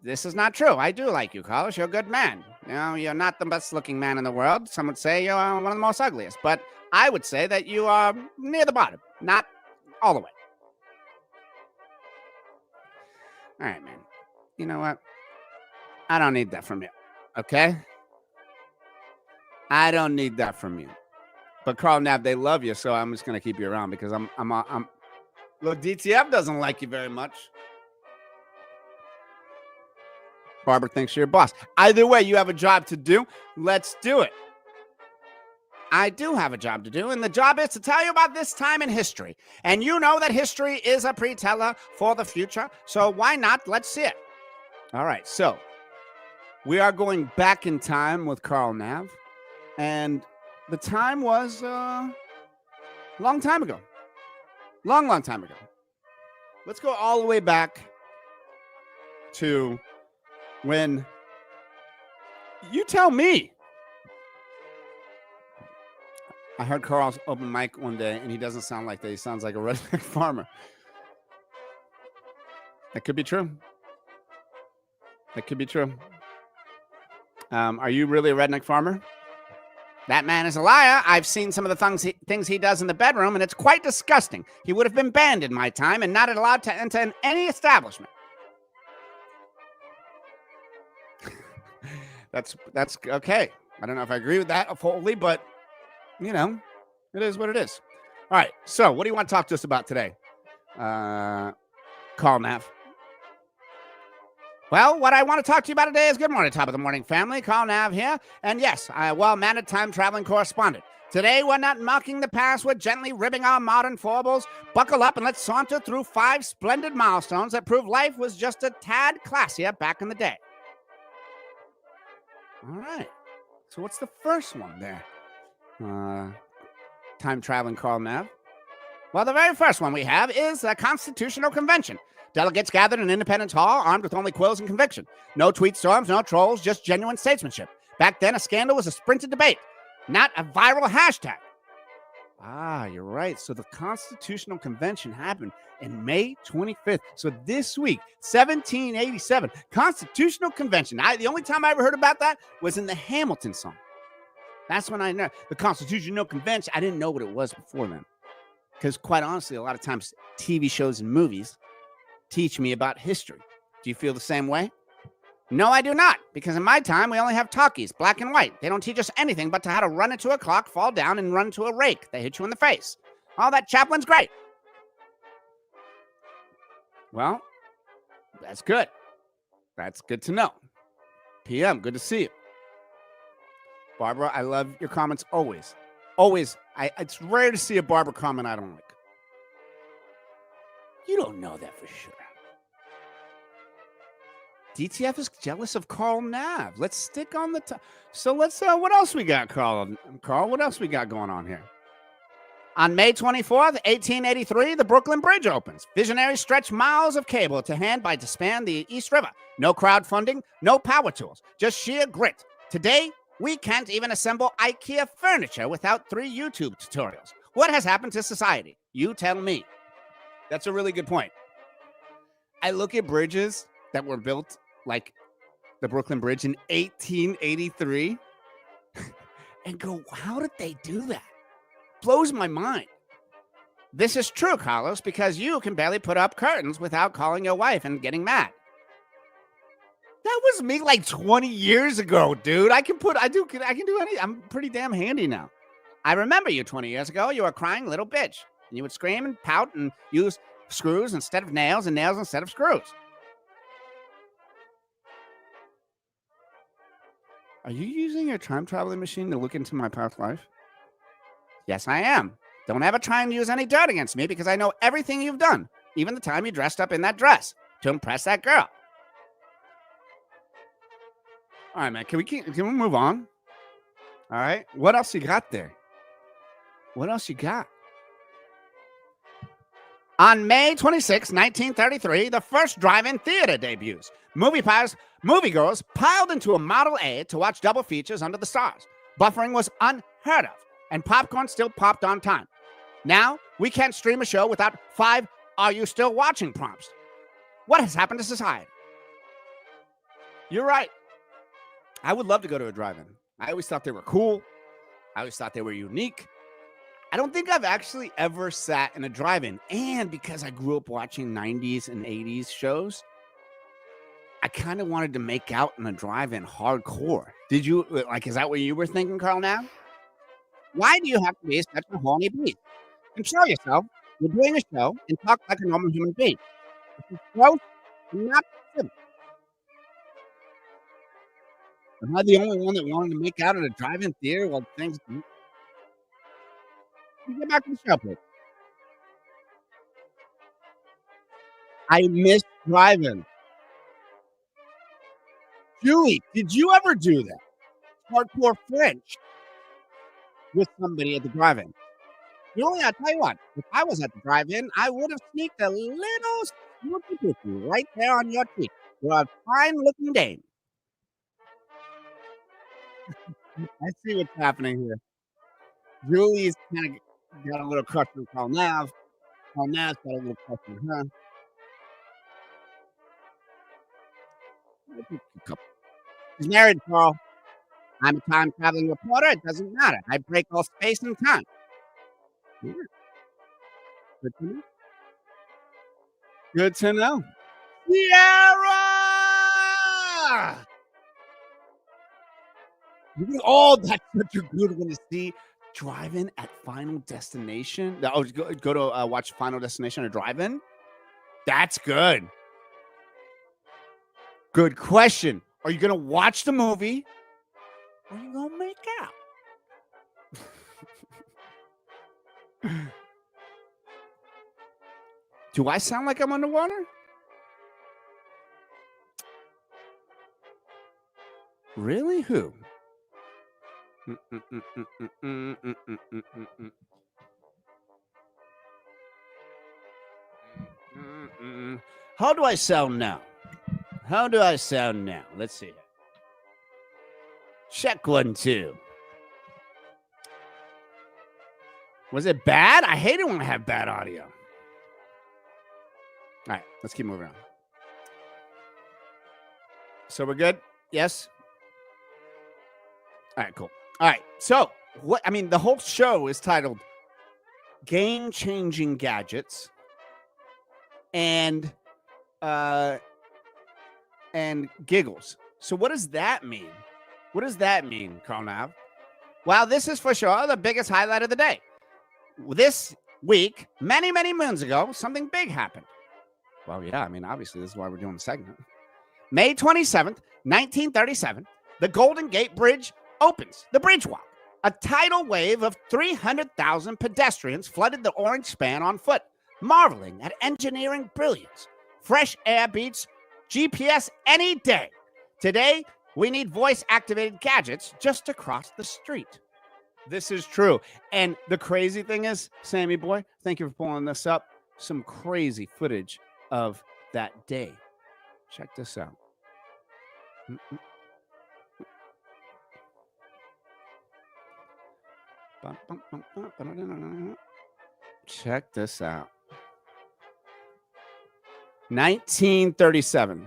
This is not true. I do like you, Carlos. You're a good man. You know, you're not the best-looking man in the world. Some would say you're one of the most ugliest, but I would say that you are near the bottom, not all the way. All right, man. You know what? I don't need that from you, okay? I don't need that from you. But Carl Nav, they love you, so I'm just gonna keep you around because I'm. Look, DTF doesn't like you very much. Barbara thinks you're a boss. Either way, you have a job to do. Let's do it. I do have a job to do, and the job is to tell you about this time in history. And you know that history is a pre-teller for the future, so why not? Let's see it. All right, so we are going back in time with Carl Nav, and the time was a long time ago. Long time ago. Let's go all the way back to when you tell me. I heard Carl's open mic one day, and he doesn't sound like that. He sounds like a redneck farmer. That could be true. That could be true. Are you really a redneck farmer? That man is a liar. I've seen some of the things he does in the bedroom, and it's quite disgusting. He would have been banned in my time and not allowed to enter any establishment. That's okay. I don't know if I agree with that fully, but you know, it is what it is. All right. So what do you want to talk to us about today? Carl Nav. Well, what I want to talk to you about today is good morning, top of the morning family. Carl Nav here. And yes, I am a well-mannered time-traveling correspondent. Today, we're not mocking the past. We're gently ribbing our modern foibles. Buckle up and let's saunter through 5 splendid milestones that prove life was just a tad classier back in the day. All right. So what's the first one there? Time-traveling Carl Nav. Well, the very first one we have is the Constitutional Convention. Delegates gathered in Independence Hall, armed with only quills and conviction. No tweet storms, no trolls, just genuine statesmanship. Back then, a scandal was a sprinted debate, not a viral hashtag. Ah, you're right. So the Constitutional Convention happened in May 25th. So this week, 1787, Constitutional Convention. The only time I ever heard about that was in the Hamilton song. That's when I know the Constitutional Convention. I didn't know what it was before then. Because quite honestly, a lot of times TV shows and movies teach me about history. Do you feel the same way? No, I do not. Because in my time, we only have talkies, black and white. They don't teach us anything but how to run into a clock, fall down, and run into a rake. They hit you in the face. All that Chaplin's great. Well, that's good. That's good to know. PM, good to see you. Barbara, I love your comments always. Always. It's rare to see a Barbara comment I don't like. You don't know that for sure. DTF is jealous of Carl Nav. Let's stick on the top. So let's, what else we got, Carl? Carl, what else we got going on here? On May 24th, 1883, the Brooklyn Bridge opens. Visionaries stretch miles of cable to hand by to span the East River. No crowdfunding, no power tools, just sheer grit. Today, we can't even assemble IKEA furniture without 3 YouTube tutorials. What has happened to society? You tell me. That's a really good point. I look at bridges that were built like the Brooklyn Bridge in 1883 and go, how did they do that? Blows my mind. This is true, Carlos, because you can barely put up curtains without calling your wife and getting mad. That was me like 20 years ago, dude. I can do anything. I'm pretty damn handy now. I remember you 20 years ago. You were a crying little bitch. And you would scream and pout and use screws instead of nails and nails instead of screws. Are you using your time traveling machine to look into my past life? Yes, I am. Don't ever try and use any dirt against me because I know everything you've done, even the time you dressed up in that dress to impress that girl. All right, man. Can we move on? All right. What else you got there? What else you got? On May 26, 1933, the first drive-in theater debuts. Moviegoers piled into a Model A to watch double features under the stars. Buffering was unheard of, and popcorn still popped on time. Now, we can't stream a show without 5 "Are you still watching?" prompts. What has happened to society? You're right. I would love to go to a drive-in. I always thought they were cool. I always thought they were unique. I don't think I've actually ever sat in a drive-in. And because I grew up watching 90s and 80s shows, I kind of wanted to make out in a drive-in hardcore. Did you, like, is that what you were thinking, Carl Nav? Why do you have to be such a horny beast? Control yourself. You're doing a show and talk like a normal human being. This is gross and not civil. Am I the only one that wanted to make out at a drive-in theater while things... Get back to the show, please. I miss driving. Julie, did you ever do that? Hardcore French with somebody at the drive-in. Julie, I'll tell you what, if I was at the drive-in, I would have sneaked a little snoopy pookie right there on your cheek. You're a fine-looking dame. I see what's happening here. Julie's kind of got a little crush on Carl Nav. Carl Nav's got a little crush on her. She's married, Carl. I'm a time-traveling reporter. It doesn't matter. I break all space and time. Yeah. Good to know. Good to know. Sierra! Oh, that's such a good one to see. Drive-in at Final Destination. Oh, go to watch Final Destination or drive-in. That's good. Good question. Are you gonna watch the movie, or are you gonna make out? Do I sound like I'm underwater? Really? Who? How do I sound now? How do I sound now? Let's see. Check 1, 2. Was it bad? I hate it when I have bad audio. All right, let's keep moving on. So we're good? Yes? All right, cool. All right, so the whole show is titled Game-Changing Gadgets and Giggles. So what does that mean? What does that mean, Carl Nav? Well, this is for sure the biggest highlight of the day. This week, many, many moons ago, something big happened. Well, yeah, obviously, this is why we're doing the segment. May 27th, 1937, the Golden Gate Bridge opens, the Bridge Walk. A tidal wave of 300,000 pedestrians flooded the orange span on foot, marveling at engineering brilliance. Fresh air beats GPS any day. Today, we need voice-activated gadgets just to cross the street. This is true. And the crazy thing is, Sammy boy, thank you for pulling this up. Some crazy footage of that day. Check this out. Check this out. 1937.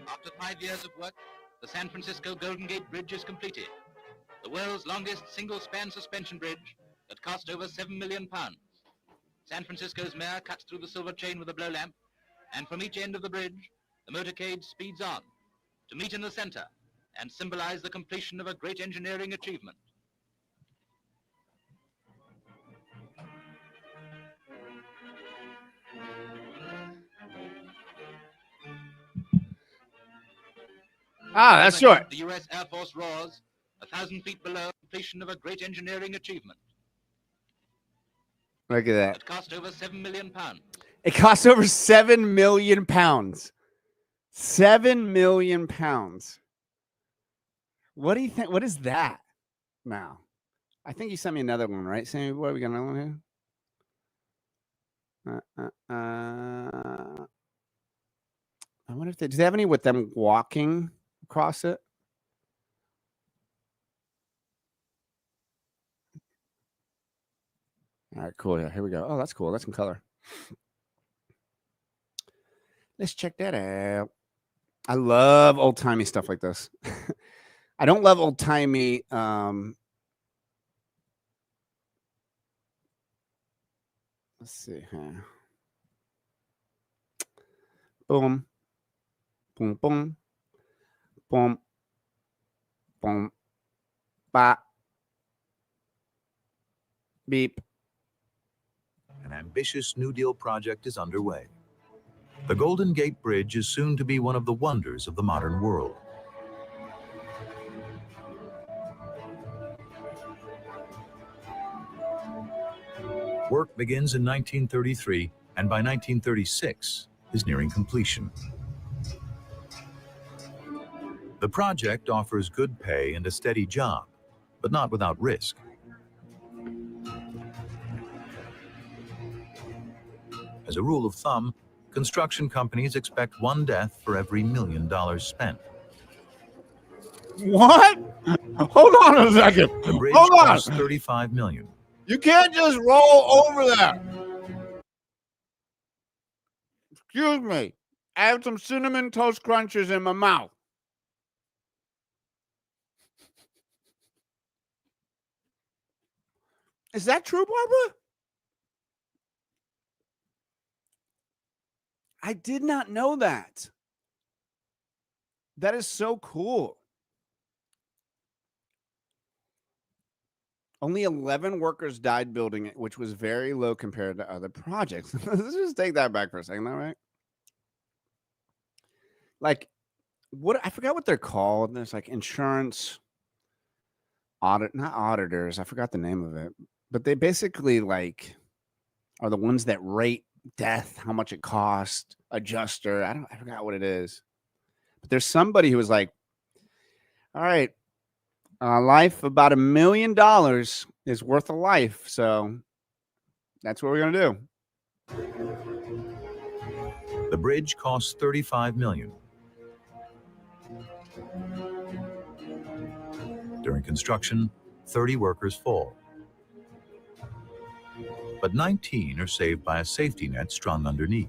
After 5 years of work, the San Francisco Golden Gate Bridge is completed. The world's longest single-span suspension bridge that cost over £7 million. San Francisco's mayor cuts through the silver chain with a blow lamp, and from each end of the bridge, the motorcade speeds on to meet in the center and symbolize the completion of a great engineering achievement. That's short. The U.S. Air Force roars 1,000 feet below completion of a great engineering achievement. Look at that. It cost over £7 million. It cost over £7 million. £7 million. What do you think? What is that now? I think you sent me another one, right, Sammy? What, we got another one here? I wonder if do they have any with them walking across it? All right, cool. Yeah, here we go. Oh, that's cool. That's some color. Let's check that out. I love old-timey stuff like this. I don't love old-timey let's see here. Boom. Boom, boom. Boom. Boom. Ba. Beep. An ambitious New Deal project is underway. The Golden Gate Bridge is soon to be one of the wonders of the modern world. Work begins in 1933, and by 1936 is nearing completion. The project offers good pay and a steady job, but not without risk. As a rule of thumb, construction companies expect one death for every $1 million spent. What? Hold on a second. The bridge Hold on. costs $35 million. You can't just roll over that. Excuse me. I have some cinnamon toast crunches in my mouth. Is that true, Barbara? I did not know that. That is so cool. Only 11 workers died building it, which was very low compared to other projects. Let's just take that back for a second, all right? Like, what? I forgot what they're called. There's like insurance not auditors. I forgot the name of it. But they basically like are the ones that rate death, how much it cost, adjuster. I forgot what it is. But there's somebody who was like, all right, life about $1 million is worth a life. So that's what we're going to do. The bridge costs $35 million. During construction, 30 workers fall. But 19 are saved by a safety net strung underneath.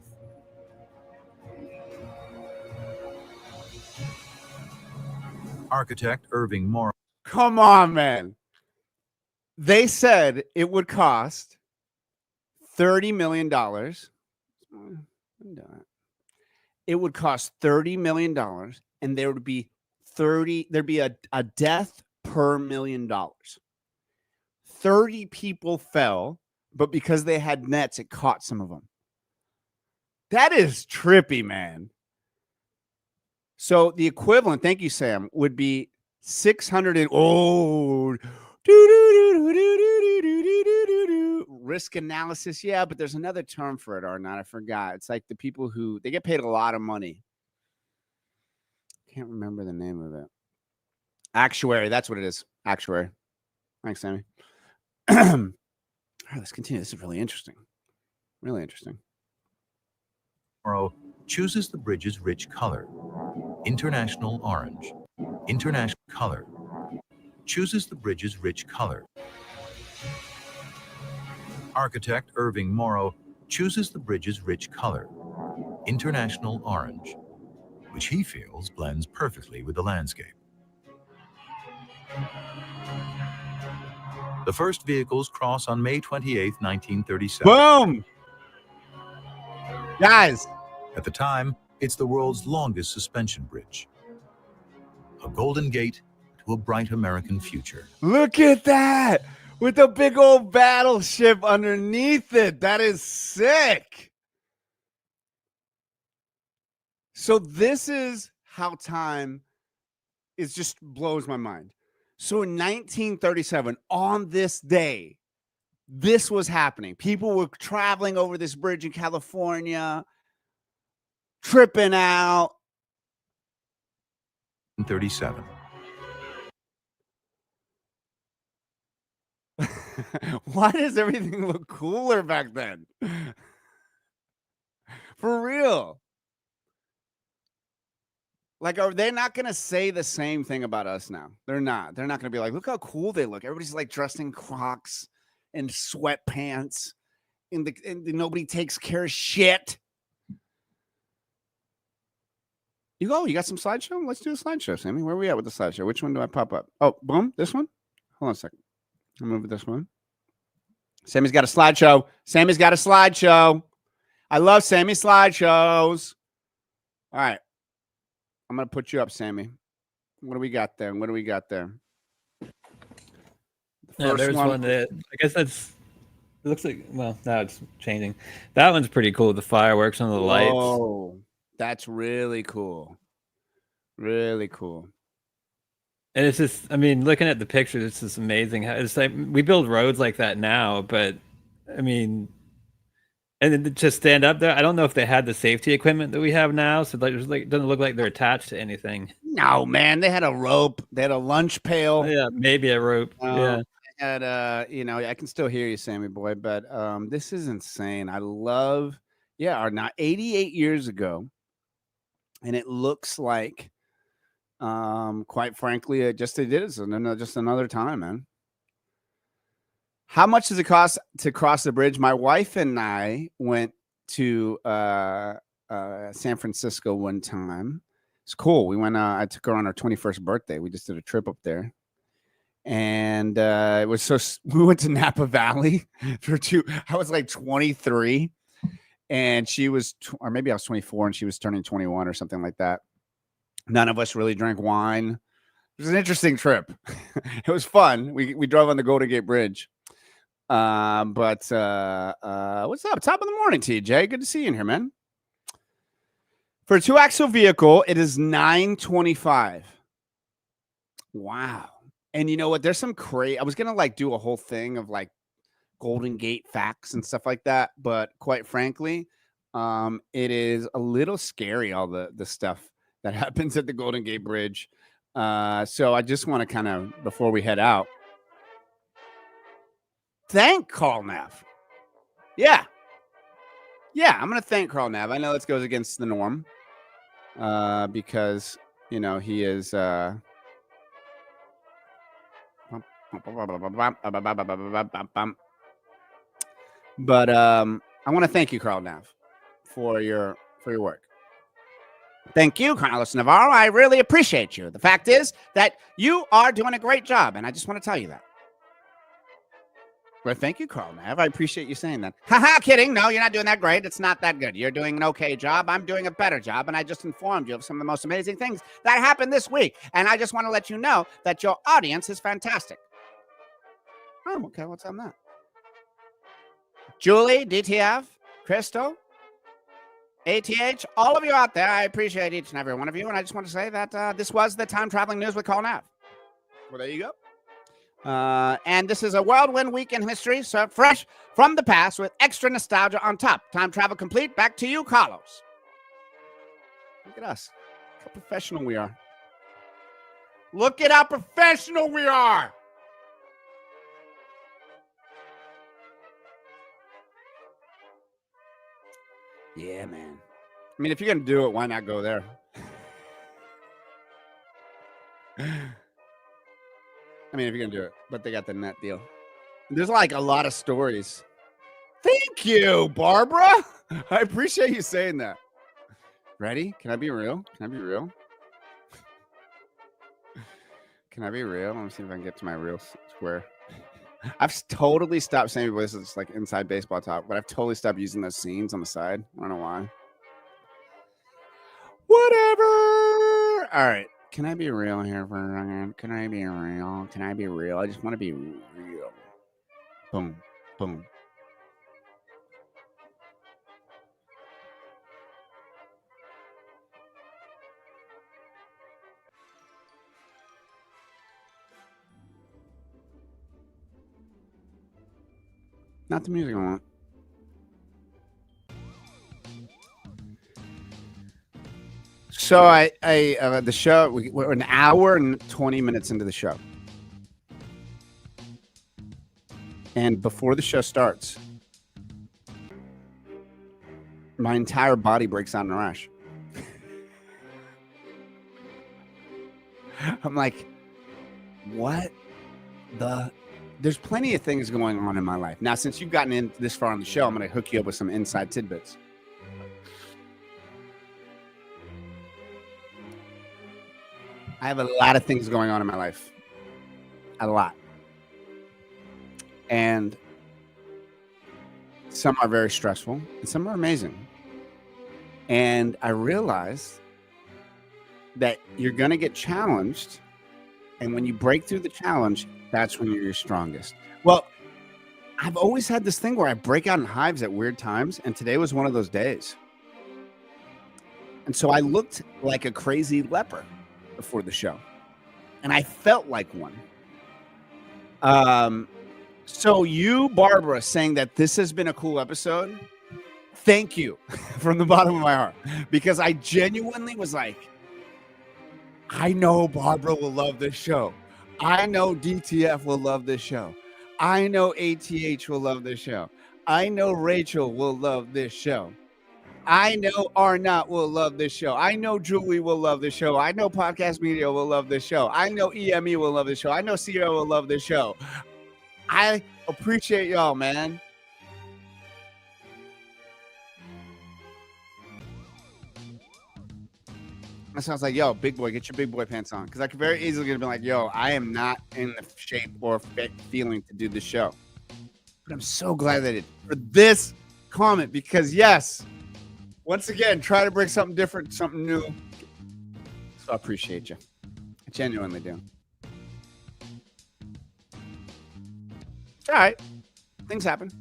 Architect Irving Morrow. Come on, man. They said it would cost $30 million. It would cost $30 million, and there would be there'd be a death per $1 million. 30 people fell, but because they had nets, it caught some of them. That is trippy, man. So the equivalent, thank you, Sam, would be 600 risk analysis. Yeah, but there's another term for it, or not. I forgot. It's like the people who they get paid a lot of money. Can't remember the name of it. Actuary. That's what it is. Actuary. Thanks, Sammy. All right, let's continue. This is really interesting. Really interesting. Tomorrow chooses the bridge's rich color. International orange. International color. Chooses the bridge's rich color. Architect Irving Morrow chooses the bridge's rich color. International orange, which he feels blends perfectly with the landscape. The first vehicles cross on May 28, 1937. Boom! Guys. At the time, it's the world's longest suspension bridge. A golden gate to a bright American future. Look at that! With a big old battleship underneath it. That is sick. So this is how time is just blows my mind. So in 1937, on this day, this was happening. People were traveling over this bridge in California, tripping out. 37. Why does everything look cooler back then? For real. Like, are they not going to say the same thing about us now? They're not. They're not going to be like, look how cool they look. Everybody's like dressed in Crocs and sweatpants. And nobody takes care of shit. You got some slideshow? Let's do a slideshow, Sammy. Where are we at with the slideshow? Which one do I pop up? Oh, boom. This one? Hold on a second. I'll move this one. Sammy's got a slideshow. Sammy's got a slideshow. I love Sammy slideshows. All right. I'm going to put you up, Sammy. What do we got there? What do we got there? Yeah, there's one that I guess it looks like, well, now it's changing. That one's pretty cool. The fireworks and the lights. Oh, that's really cool. Really cool. And it's just, I mean, looking at the pictures, it's just amazing. How it's like we build roads like that now, but I mean, and then to stand up there, I don't know if they had the safety equipment that we have now, so it doesn't look like they're attached to anything. No, man, they had a rope, they had a lunch pail. Yeah, maybe a rope. Yeah, they had I can still hear you, Sammy boy, but this is insane. I love, now 88 years ago, and it looks like, quite frankly, it is just another time, man. How much does it cost to cross the bridge? My wife and I went to San Francisco one time. It's cool. We went. I took her on her 21st birthday. We just did a trip up there, and it was so. We went to Napa Valley for two. I was like 23, and she was, or maybe I was 24, and she was turning 21 or something like that. None of us really drank wine. It was an interesting trip. It was fun. We drove on the Golden Gate Bridge. But what's up? Top of the morning, TJ. Good to see you in here, man. For a 2-axle vehicle, it is $925. Wow. And you know what? There's some crazy. I was gonna do a whole thing of Golden Gate facts and stuff like that, but quite frankly, it is a little scary, all the stuff that happens at the Golden Gate Bridge. So I just want to kind of, before we head out, thank Carl Nav. Yeah, I'm going to thank Carl Nav. I know this goes against the norm because, he is... But I want to thank you, Carl Nav, for your work. Thank you, Carlos Navarro. I really appreciate you. The fact is that you are doing a great job, and I just want to tell you that. Well, thank you, Carl Nav. I appreciate you saying that. Haha, kidding. No, you're not doing that great. It's not that good. You're doing an okay job. I'm doing a better job, and I just informed you of some of the most amazing things that happened this week. And I just want to let you know that your audience is fantastic. Oh, okay. What's on that? Julie, DTF, Crystal, ATH, all of you out there, I appreciate each and every one of you. And I just want to say that this was the Time Traveling News with Carl Nav. Well, there you go. And this is a whirlwind week in history, so fresh from the past with extra nostalgia on top. Time travel complete. Back to you, Carlos. Look at us. How professional we are. Look at how professional we are. Yeah, man. I mean, if you're going to do it, why not go there? I mean, if you're going to do it. But they got the net deal. There's like a lot of stories. Thank you, Barbara. I appreciate you saying that. Ready? Can I be real? Can I be real? Can I be real? Let me see if I can get to my real square. I've totally stopped saying this is like inside baseball talk, but I've totally stopped using those scenes on the side. I don't know why. Whatever. All right. Can I be real here for a second? Can I be real? Can I be real? I just want to be real. Boom. Boom. Not the music I want. So the show, we're an hour and 20 minutes into the show. And before the show starts, my entire body breaks out in a rash. I'm like, what the... There's plenty of things going on in my life. Now, since you've gotten in this far on the show, I'm going to hook you up with some inside tidbits. I have a lot of things going on in my life. A lot. And some are very stressful and some are amazing. And I realized that you're going to get challenged. And when you break through the challenge, that's when you're your strongest. Well, I've always had this thing where I break out in hives at weird times. And today was one of those days. And so I looked like a crazy leper before the show. And I felt like one. So you, Barbara, saying that this has been a cool episode. Thank you from the bottom of my heart. Because I genuinely was like, I know Barbara will love this show. I know DTF will love this show. I know ATH will love this show. I know Rachel will love this show. I know Arnott will love this show. I know Julie will love this show. I know Podcast Media will love this show. I know EME will love this show. I know Sierra will love this show. I appreciate y'all, man. That sounds like, yo, big boy, get your big boy pants on. Because I could very easily be like, yo, I am not in the shape or feeling to do the show. But I'm so glad that it for this comment because, yes, once again, try to bring something different, something new. So I appreciate you. I genuinely do. It's all right. Things happen.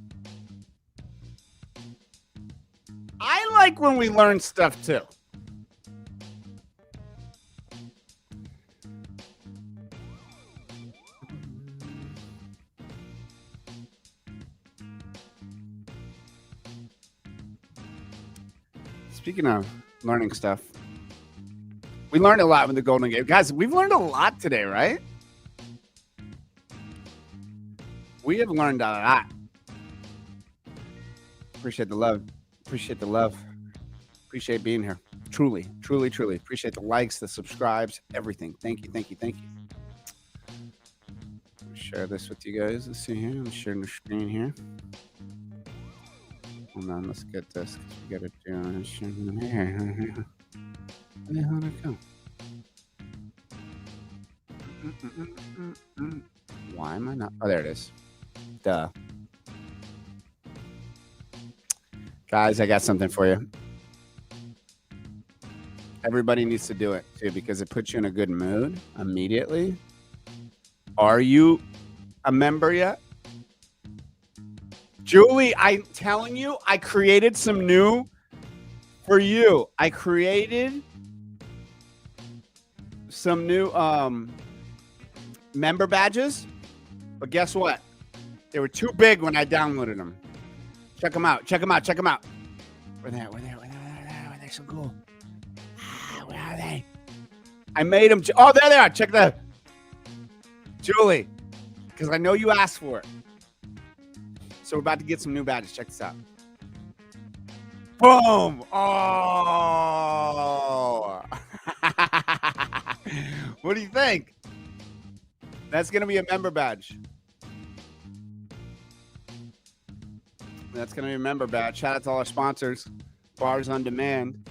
I like when we learn stuff, too. Speaking of learning stuff, we learned a lot with the Golden Gate. Guys, we've learned a lot today, right? We have learned a lot. Appreciate the love. Appreciate the love. Appreciate being here. Truly, truly, truly. Appreciate the likes, the subscribes, everything. Thank you, thank you, thank you. Share this with you guys. Let's see here. I'm sharing the screen here. Hold on, let's get this. We gotta do here. Where the hell did it go? Why am I not? Oh, there it is. Duh. Guys, I got something for you. Everybody needs to do it too because it puts you in a good mood immediately. Are you a member yet? Julie, I'm telling you, I created some new for you. I created some new member badges, but guess what? They were too big when I downloaded them. Check them out. Check them out. Check them out. Where they? Where they so cool? Where are they? I made them. Oh, there they are. Check that. Julie, because I know you asked for it. So we're about to get some new badges. Check this out. Boom. Oh. What do you think? That's going to be a member badge. That's going to be a member badge. Shout out to all our sponsors. Bars on Demand.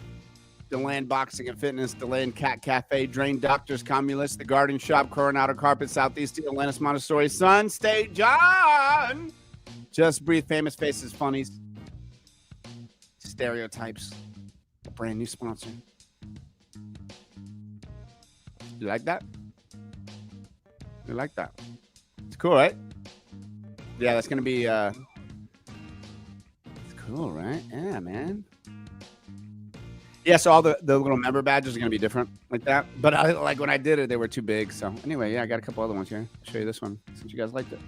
DeLand Boxing and Fitness, DeLand Cat Cafe, Drain Doctors, Comulus, The Garden Shop, Coronado Carpet, Southeast Atlantis, Montessori, Sun State, John. Just Breathe, Famous Faces, Funnies. Stereotypes, a brand new sponsor. You like that? You like that? It's cool, right? Yeah, that's going to be, it's cool, right? Yeah, man. Yeah, so all the little member badges are going to be different like that. But like when I did it, they were too big. So anyway, yeah, I got a couple other ones here. I'll show you this one since you guys liked it.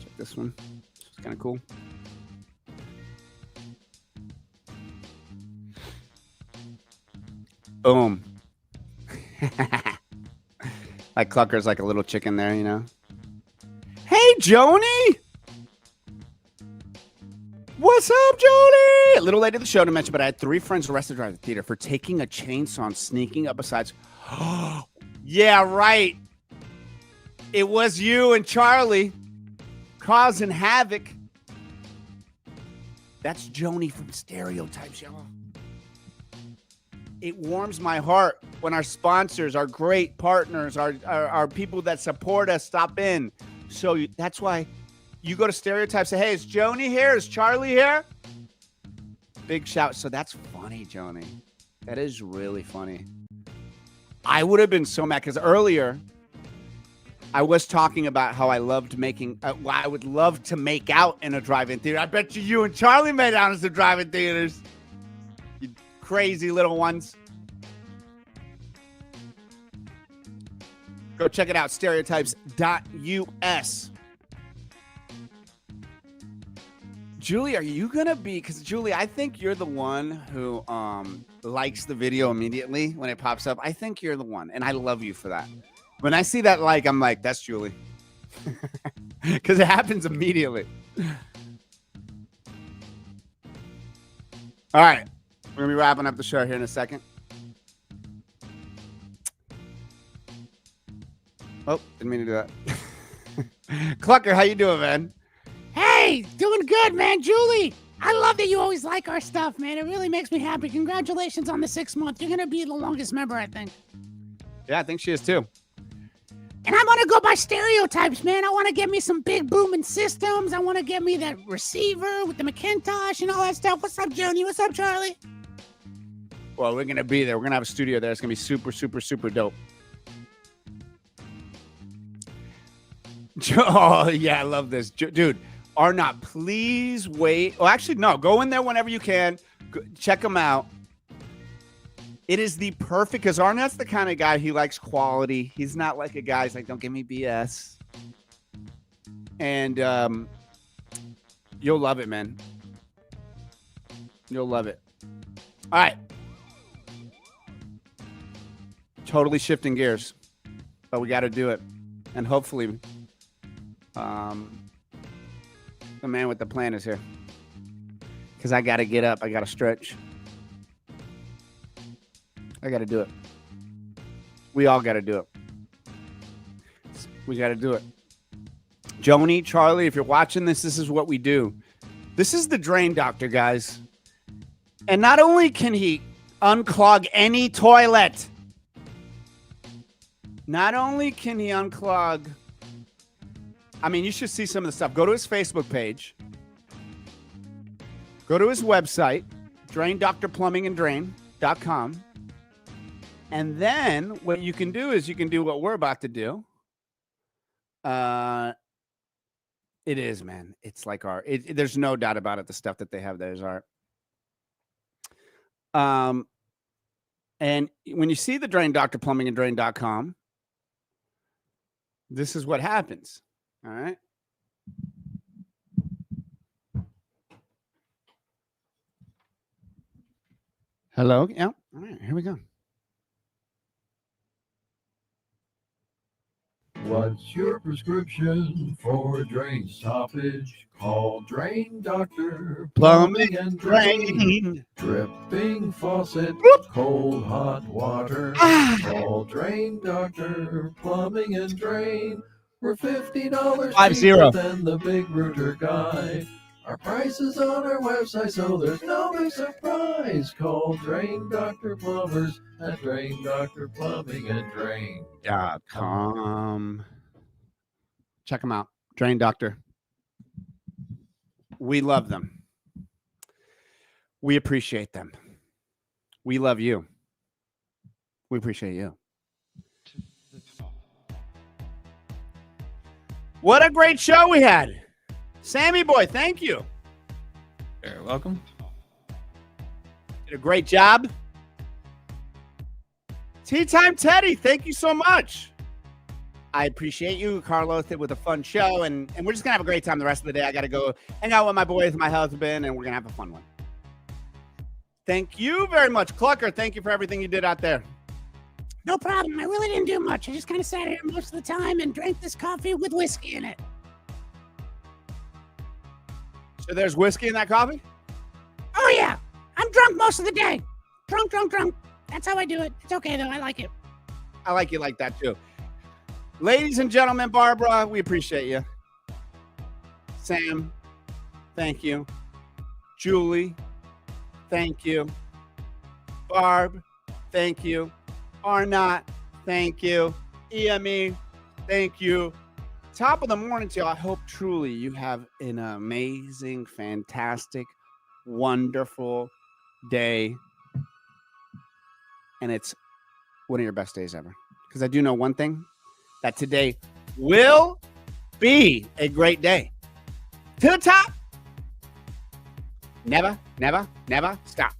Check this one. It's kind of cool. Boom. Like Clucker's like a little chicken there, you know. Hey, Jony! What's up, Jony? A little late to the show to mention, but I had 3 friends arrested at the theater for taking a chainsaw and sneaking up beside. Yeah, right. It was you and Charlie causing havoc. That's Jony from Stereotypes, y'all. It warms my heart when our sponsors, our great partners, our people that support us stop in. So that's why you go to Stereotypes, say, hey, is Jony here? Is Charlie here? Big shout. So that's funny, Jony. That is really funny. I would have been so mad because earlier I was talking about how I loved making, I would love to make out in a drive-in theater. I bet you and Charlie made out in some drive-in theaters. You crazy little ones. Go check it out, stereotypes.us. Julie, are you going to be, because Julie, I think you're the one who likes the video immediately when it pops up. I think you're the one, and I love you for that. When I see that like, I'm like, that's Julie. Because it happens immediately. All right. We're going to be wrapping up the show here in a second. Oh, didn't mean to do that. Clucker, how you doing, man? Hey, doing good, man. Julie, I love that you always like our stuff, man. It really makes me happy. Congratulations on the 6th month. You're going to be the longest member, I think. Yeah, I think she is too. And I want to go by Stereotypes, man. I want to get me some big booming systems. I want to get me that receiver with the Macintosh and all that stuff. What's up, Jony? What's up, Charlie? Well, we're going to be there. We're going to have a studio there. It's going to be super, super, super dope. Oh, yeah, I love this. Dude, Arnott, please wait. Oh, actually, no. Go in there whenever you can. Check them out. It is the perfect, because Arnott's the kind of guy, he likes quality. He's not like a guy who's like, don't give me BS. And you'll love it, man. You'll love it. All right. Totally shifting gears. But we got to do it. And hopefully, the man with the plan is here. Because I got to get up. I got to stretch. I got to do it. We all got to do it. We got to do it. Jony, Charlie, if you're watching this, this is what we do. This is the Drain Doctor, guys. And not only can he unclog any toilet, not only can he unclog, I mean, you should see some of the stuff. Go to his Facebook page. Go to his website, draindoctorplumbingandrain.com. And then what you can do is you can do what we're about to do. It is, man. It's like art. There's no doubt about it. The stuff that they have there is art. And when you see the Drain Doctor Plumbingandrain.com, this is what happens. All right. Hello. Yeah. All right. Here we go. What's your prescription for drain stoppage? Call Drain Doctor. Plumbing and drain. Dripping faucet. Cold hot water. Call Drain Doctor. Plumbing and drain. We're $50 50. cheaper than the Big Rooter guy. Our price is on our website, so there's no big surprise. Call Drain Doctor Plumbers at Drain Doctor Plumbing and Drain. .com. Check them out. Drain Doctor. We love them. We appreciate them. We love you. We appreciate you. What a great show we had. Sammy boy, thank you. You're welcome. Did a great job. Tea Time Teddy, thank you so much. I appreciate you, Carlos, with a fun show, and we're just going to have a great time the rest of the day. I got to go hang out with my boys, my husband, and we're going to have a fun one. Thank you very much. Clucker, thank you for everything you did out there. No problem. I really didn't do much. I just kind of sat here most of the time and drank this coffee with whiskey in it. So there's whiskey in that coffee? Oh, yeah. I'm drunk most of the day. Drunk. That's how I do it. It's okay, though. I like it. I like you like that, too. Ladies and gentlemen, Barbara, we appreciate you. Sam, thank you. Julie, thank you. Barb, thank you. Arnott, thank you. EME, thank you. Top of the morning to you. I hope truly you have an amazing, fantastic, wonderful day. And it's one of your best days ever. Because I do know one thing, that today will be a great day. To the top. Never, never, never stop.